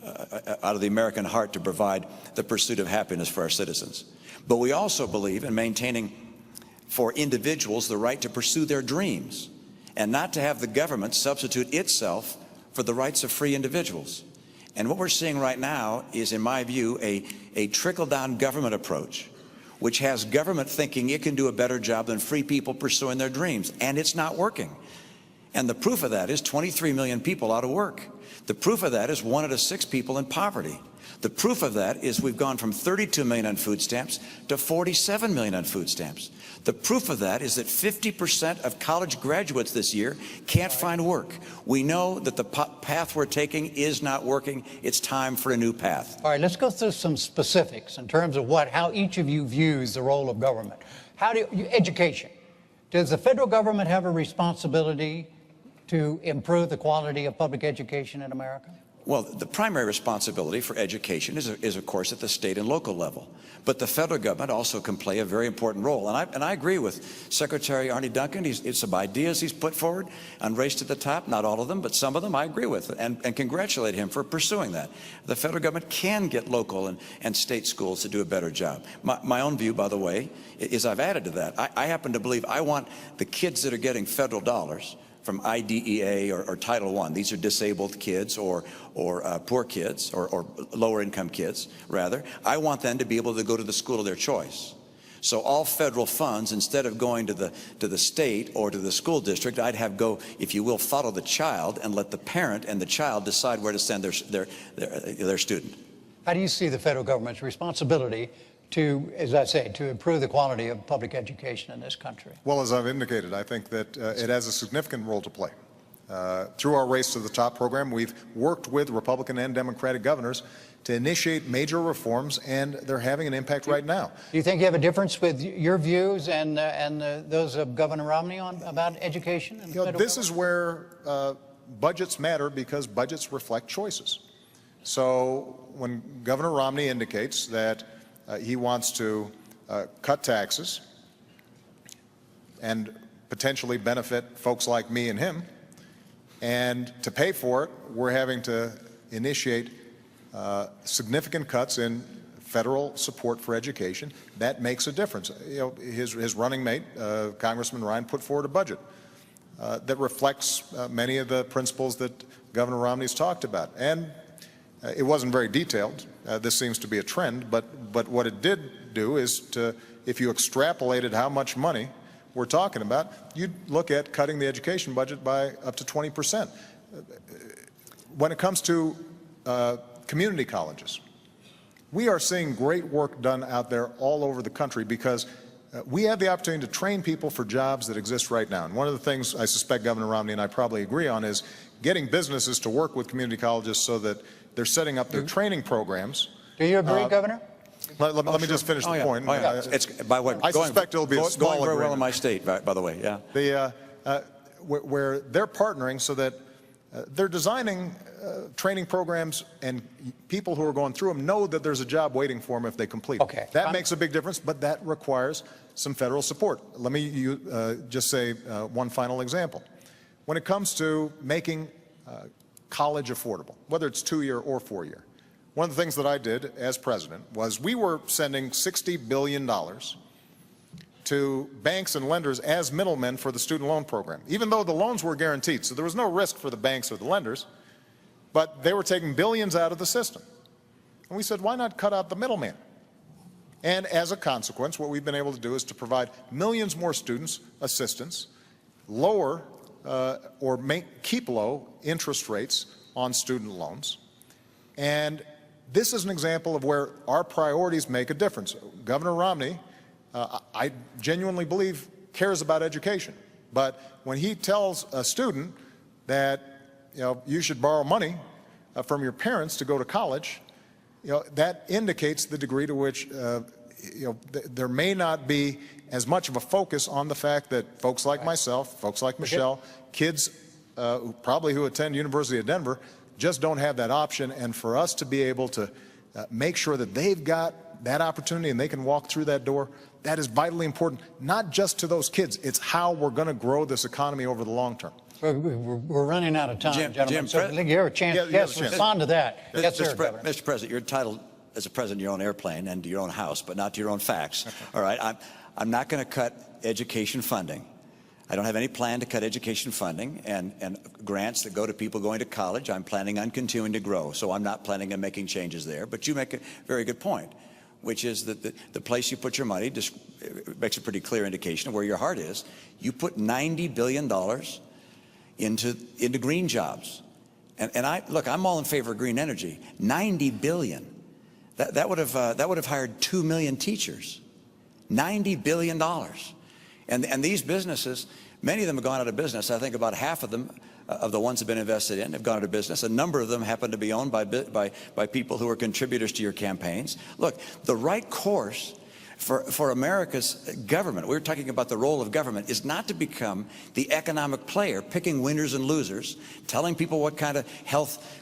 out of the American heart to provide the pursuit of happiness for our citizens. But we also believe in maintaining for individuals the right to pursue their dreams and not to have the government substitute itself for the rights of free individuals. And what we're seeing right now is, in my view, a trickle-down government approach, which has government thinking it can do a better job than free people pursuing their dreams, and it's not working. And the proof of that is 23 million people out of work. The proof of that is 1 out of 6 people in poverty. The proof of that is we've gone from 32 million on food stamps to 47 million on food stamps. The proof of that is that 50% of college graduates this year can't find work. We know that the path we're taking is not working. It's time for a new path. All right, let's go through some specifics in terms of how each of you views the role of government. Education. Does the federal government have a responsibility to improve the quality of public education in America? Well, the primary responsibility for education is of course, at the state and local level. But the federal government also can play a very important role. And I agree with Secretary Arne Duncan. It's some ideas he's put forward on Race to the Top, not all of them, but some of them I agree with, and congratulate him for pursuing that. The federal government can get local and state schools to do a better job. My own view, by the way, is I've added to that. I happen to believe I want the kids that are getting federal dollars from IDEA or Title I. These are disabled kids or poor kids or lower income kids, rather. I want them to be able to go to the school of their choice. So all federal funds, instead of going to the state or to the school district, I'd have go, if you will, follow the child and let the parent and the child decide where to send their student. How do you see the federal government's responsibility to, as I say, to improve the quality of public education in this country? Well, as I've indicated, I think that it has a significant role to play. Through our Race to the Top program, we've worked with Republican and Democratic governors to initiate major reforms, and they're having an impact right now. Do you think you have a difference with your views and those of Governor Romney about education? And this is where budgets matter, because budgets reflect choices. So when Governor Romney indicates that he wants to cut taxes and potentially benefit folks like me and him, and to pay for it, we're having to initiate significant cuts in federal support for education. That makes a difference. You know, his running mate, Congressman Ryan, put forward a budget that reflects many of the principles that Governor Romney's talked about. And it wasn't very detailed. This seems to be a trend, but what it did do is if you extrapolated how much money we're talking about, you'd look at cutting the education budget by up to 20%. When it comes to community colleges, we are seeing great work done out there all over the country, because we have the opportunity to train people for jobs that exist right now. And one of the things I suspect Governor Romney and I probably agree on is getting businesses to work with community colleges so that they're setting up their training programs. Do you agree, Governor? Let me just finish the point. It's by what I suspect it'll be a small going very well in agreement. my state, by the way. Yeah. Where they're partnering so that they're designing training programs, and people who are going through them know that there's a job waiting for them if they complete it. Okay. That makes a big difference, but that requires some federal support. Let me just say one final example. When it comes to making college affordable, whether it's 2-year or 4-year, one of the things that I did as president was we were sending $60 billion to banks and lenders as middlemen for the student loan program, even though the loans were guaranteed. So there was no risk for the banks or the lenders, but they were taking billions out of the system. And we said, why not cut out the middleman? And as a consequence, what we've been able to do is to provide millions more students assistance, lower or keep low interest rates on student loans. And this is an example of where our priorities make a difference. Governor Romney, I genuinely believe, cares about education. But when he tells a student that, you should borrow money from your parents to go to college, that indicates the degree to which, there may not be as much of a focus on the fact that folks like myself, folks like Michelle, kids who attend University of Denver just don't have that option. And for us to be able to make sure that they've got that opportunity and they can walk through that door, that is vitally important, not just to those kids. It's how we're going to grow this economy over the long term. We're running out of time, gentlemen. So you have a chance. Yeah, yes, respond to that. Yes, sir, Mr. President, you're entitled as a president of your own airplane and to your own house, but not to your own facts. All right, I'm not going to cut education funding. I don't have any plan to cut education funding and grants that go to people going to college. I'm planning on continuing to grow, so I'm not planning on making changes there. But you make a very good point, which is that the place you put your money just makes a pretty clear indication of where your heart is. You put $90 billion into green jobs. And I'm all in favor of green energy. $90 billion. That would have hired 2 million teachers. $90 billion. And these businesses, many of them have gone out of business. I think about half of them, of the ones that have been invested in, have gone out of business. A number of them happen to be owned by people who are contributors to your campaigns. Look, the right course for America's government, we were talking about the role of government, is not to become the economic player, picking winners and losers, telling people what kind of health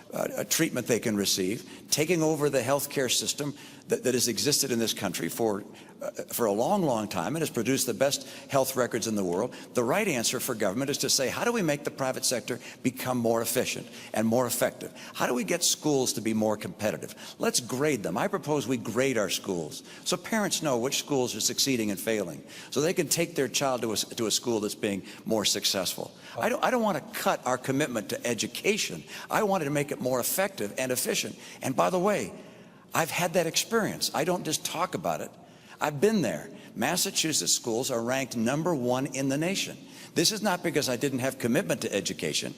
treatment they can receive, taking over the health care system that has existed in this country for a long, long time and has produced the best health records in the world. The right answer for government is to say, how do we make the private sector become more efficient and more effective? How do we get schools to be more competitive? Let's grade them. I propose we grade our schools so parents know which schools are succeeding and failing, so they can take their child to a school that's being more successful. I don't want to cut our commitment to education. I wanted to make it more effective and efficient. And by the way, I've had that experience. I don't just talk about it. I've been there. Massachusetts schools are ranked #1 in the nation. This is not because I didn't have commitment to education.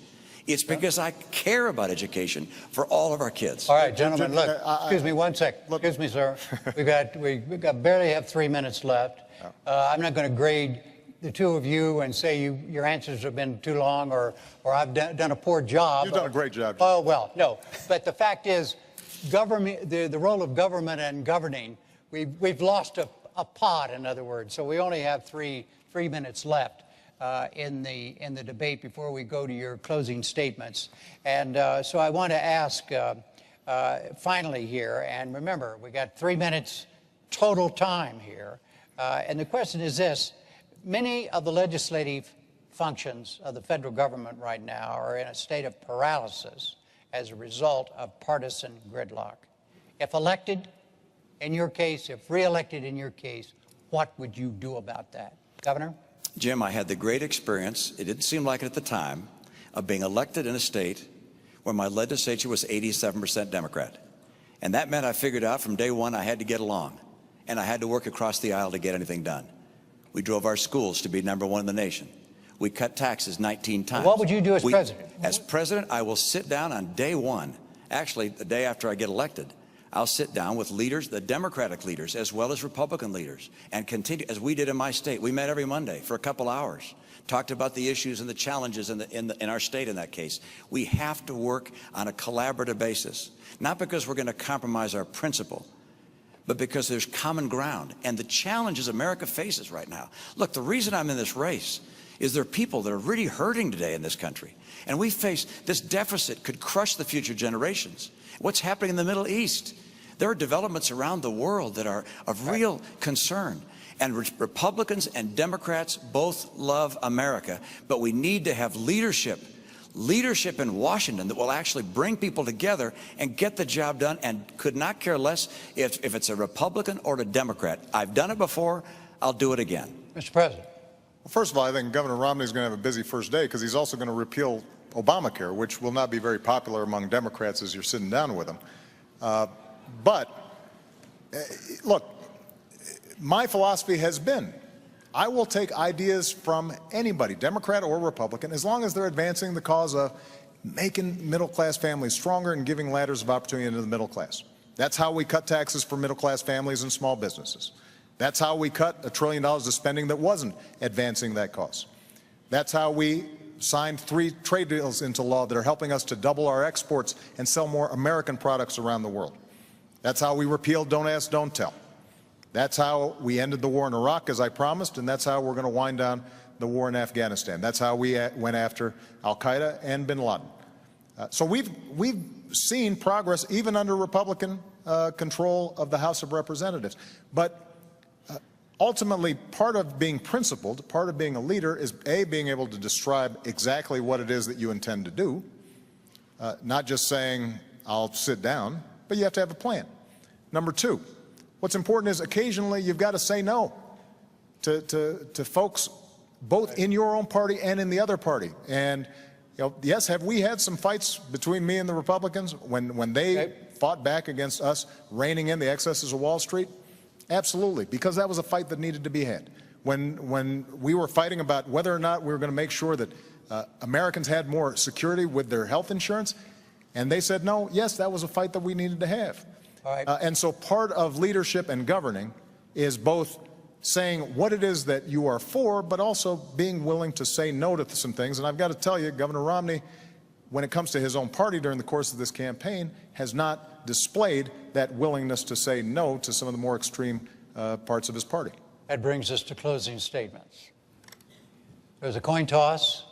It's because I care about education for all of our kids. All right, gentlemen, look, excuse me one sec. Excuse me, sir. We've got barely have 3 minutes left. I'm not going to grade the two of you and say your answers have been too long or I've done a poor job. You've done a great job. Oh, well, no. But the fact is, government, the role of government and governing, we've lost a pot, in other words. So we only have three minutes left in the debate before we go to your closing statements. And so I want to ask finally here, and remember, we got 3 minutes total time here. And the question is this: many of the legislative functions of the federal government right now are in a state of paralysis as a result of partisan gridlock. If elected, in your case, if re-elected in your case, what would you do about that? Governor? Jim, I had the great experience, it didn't seem like it at the time, of being elected in a state where my legislature was 87% Democrat. And that meant I figured out from day one I had to get along. And I had to work across the aisle to get anything done. We drove our schools to be #1 in the nation. We cut taxes 19 times. What would you do as president? As president, I will sit down on day one, actually the day after I get elected, I'll sit down with leaders, the Democratic leaders, as well as Republican leaders, and continue, as we did in my state. We met every Monday for a couple hours, talked about the issues and the challenges in our state in that case. We have to work on a collaborative basis, not because we're going to compromise our principle, but because there's common ground and the challenges America faces right now. Look, the reason I'm in this race is there are people that are really hurting today in this country. And we face this deficit could crush the future generations. What's happening in the Middle East? There are developments around the world that are of real concern. And Republicans and Democrats both love America, but we need to have leadership in Washington that will actually bring people together and get the job done, and could not care less if it's a Republican or a Democrat. I've done it before. I'll do it again. Mr. President. Well, first of all, I think Governor Romney is going to have a busy first day because he's also going to repeal Obamacare, which will not be very popular among Democrats as you're sitting down with them. But look, my philosophy has been, I will take ideas from anybody, Democrat or Republican, as long as they're advancing the cause of making middle-class families stronger and giving ladders of opportunity into the middle class. That's how we cut taxes for middle-class families and small businesses. That's how we cut $1 trillion of spending that wasn't advancing that cause. That's how we signed 3 trade deals into law that are helping us to double our exports and sell more American products around the world. That's how we repealed Don't Ask, Don't Tell. That's how we ended the war in Iraq, as I promised, and that's how we're going to wind down the war in Afghanistan. That's how we went after al-Qaeda and bin Laden. So we've seen progress even under Republican control of the House of Representatives. But ultimately, part of being principled, part of being a leader is, A, being able to describe exactly what it is that you intend to do, not just saying, I'll sit down, but you have to have a plan. Number 2, what's important is occasionally you've got to say no to folks both in your own party and in the other party. And yes, have we had some fights between me and the Republicans when they fought back against us reining in the excesses of Wall Street? Absolutely, because that was a fight that needed to be had. When we were fighting about whether or not we were going to make sure that Americans had more security with their health insurance, and they said no, yes, that was a fight that we needed to have. All right. And so part of leadership and governing is both saying what it is that you are for, but also being willing to say no to some things. And I've got to tell you, Governor Romney, when it comes to his own party during the course of this campaign, has not displayed that willingness to say no to some of the more extreme parts of his party. That brings us to closing statements. There's a coin toss.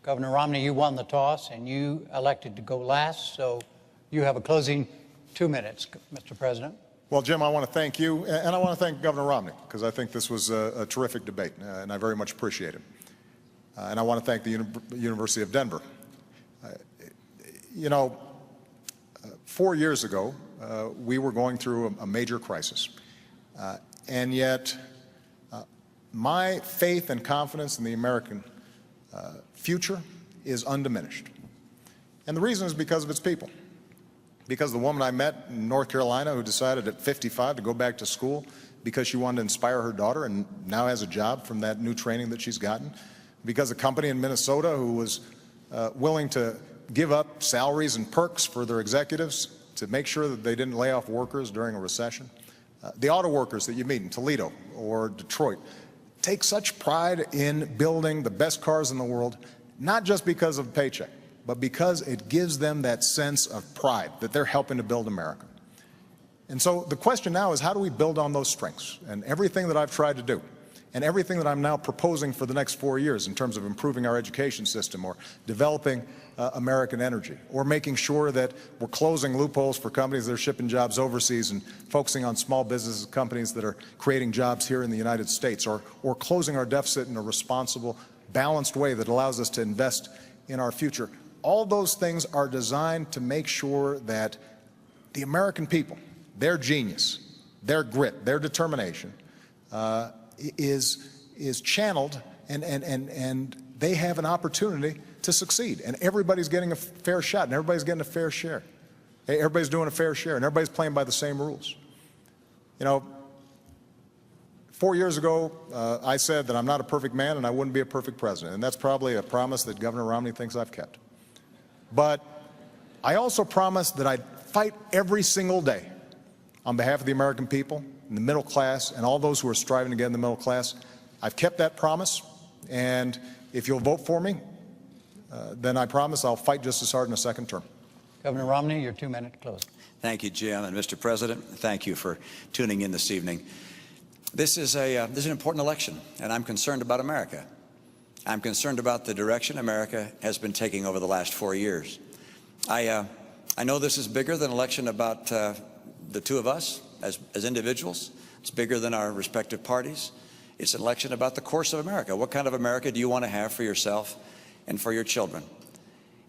Governor Romney, you won the toss, and you elected to go last, so you have a closing 2 minutes, Mr. President. Well, Jim, I want to thank you, and I want to thank Governor Romney, because I think this was a terrific debate, and I very much appreciate it. And I want to thank the University of Denver. 4 years ago, we were going through a major crisis, and yet my faith and confidence in the American future is undiminished. And the reason is because of its people. Because the woman I met in North Carolina who decided at 55 to go back to school because she wanted to inspire her daughter and now has a job from that new training that she's gotten. Because a company in Minnesota who was willing to give up salaries and perks for their executives to make sure that they didn't lay off workers during a recession. The auto workers that you meet in Toledo or Detroit take such pride in building the best cars in the world, not just because of a paycheck, but because it gives them that sense of pride that they're helping to build America. And so the question now is, how do we build on those strengths? And everything that I've tried to do, and everything that I'm now proposing for the next 4 years in terms of improving our education system or developing American energy, or making sure that we're closing loopholes for companies that are shipping jobs overseas and focusing on small business companies that are creating jobs here in the United States, or closing our deficit in a responsible, balanced way that allows us to invest in our future. All those things are designed to make sure that the American people, their genius, their grit, their determination is channeled, and they have an opportunity to succeed. And everybody's getting a fair shot, and everybody's getting a fair share. Everybody's doing a fair share, and everybody's playing by the same rules. 4 years ago, I said that I'm not a perfect man and I wouldn't be a perfect president, and that's probably a promise that Governor Romney thinks I've kept. But I also promised that I'd fight every single day on behalf of the American people, and the middle class, and all those who are striving to get in the middle class. I've kept that promise, and if you'll vote for me, then I promise I'll fight just as hard in a second term. Governor Romney, your 2 minute close. Thank you, Jim, and Mr. President, thank you for tuning in this evening. This is an important election, and I'm concerned about America. I'm concerned about the direction America has been taking over the last 4 years. I know this is bigger than an election about the two of us as individuals. It's bigger than our respective parties. It's an election about the course of America. What kind of America do you want to have for yourself and for your children?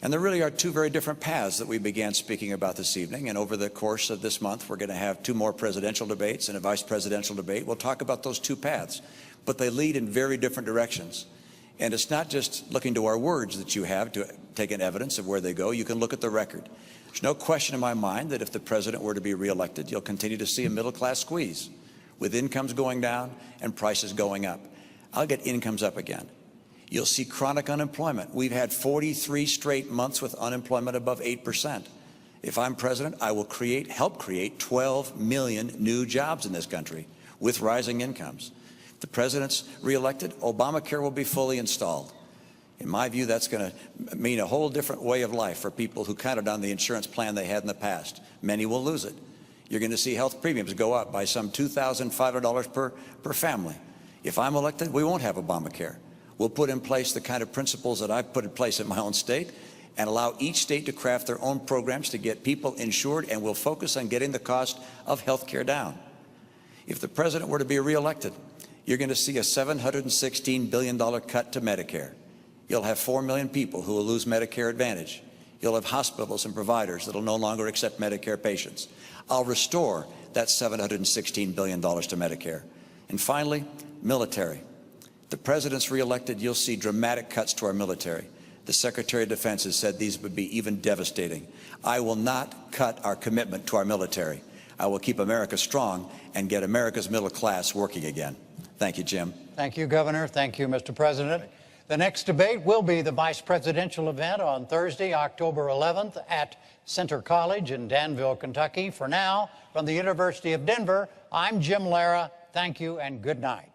And there really are two very different paths that we began speaking about this evening. And over the course of this month, we're going to have 2 more presidential debates and a vice presidential debate. We'll talk about those 2 paths, but they lead in very different directions. And it's not just looking to our words that you have to take in evidence of where they go. You can look at the record. There's no question in my mind that if the president were to be reelected, you'll continue to see a middle-class squeeze with incomes going down and prices going up. I'll get incomes up again. You'll see chronic unemployment. We've had 43 straight months with unemployment above 8%. If I'm president, I will help create 12 million new jobs in this country with rising incomes. If the president's reelected, Obamacare will be fully installed. In my view, that's going to mean a whole different way of life for people who counted on the insurance plan they had in the past. Many will lose it. You're going to see health premiums go up by some $2,500 per family. If I'm elected, we won't have Obamacare. We'll put in place the kind of principles that I've put in place in my own state and allow each state to craft their own programs to get people insured, and we'll focus on getting the cost of health care down. If the president were to be reelected, you're going to see a $716 billion cut to Medicare. You'll have 4 million people who will lose Medicare Advantage. You'll have hospitals and providers that will no longer accept Medicare patients. I'll restore that $716 billion to Medicare. And finally, military. If the president's reelected, you'll see dramatic cuts to our military. The Secretary of Defense has said these would be even devastating. I will not cut our commitment to our military. I will keep America strong and get America's middle class working again. Thank you, Jim. Thank you, Governor. Thank you, Mr. President. The next debate will be the vice presidential event on Thursday, October 11th at Center College in Danville, Kentucky. For now, from the University of Denver, I'm Jim Lara. Thank you and good night.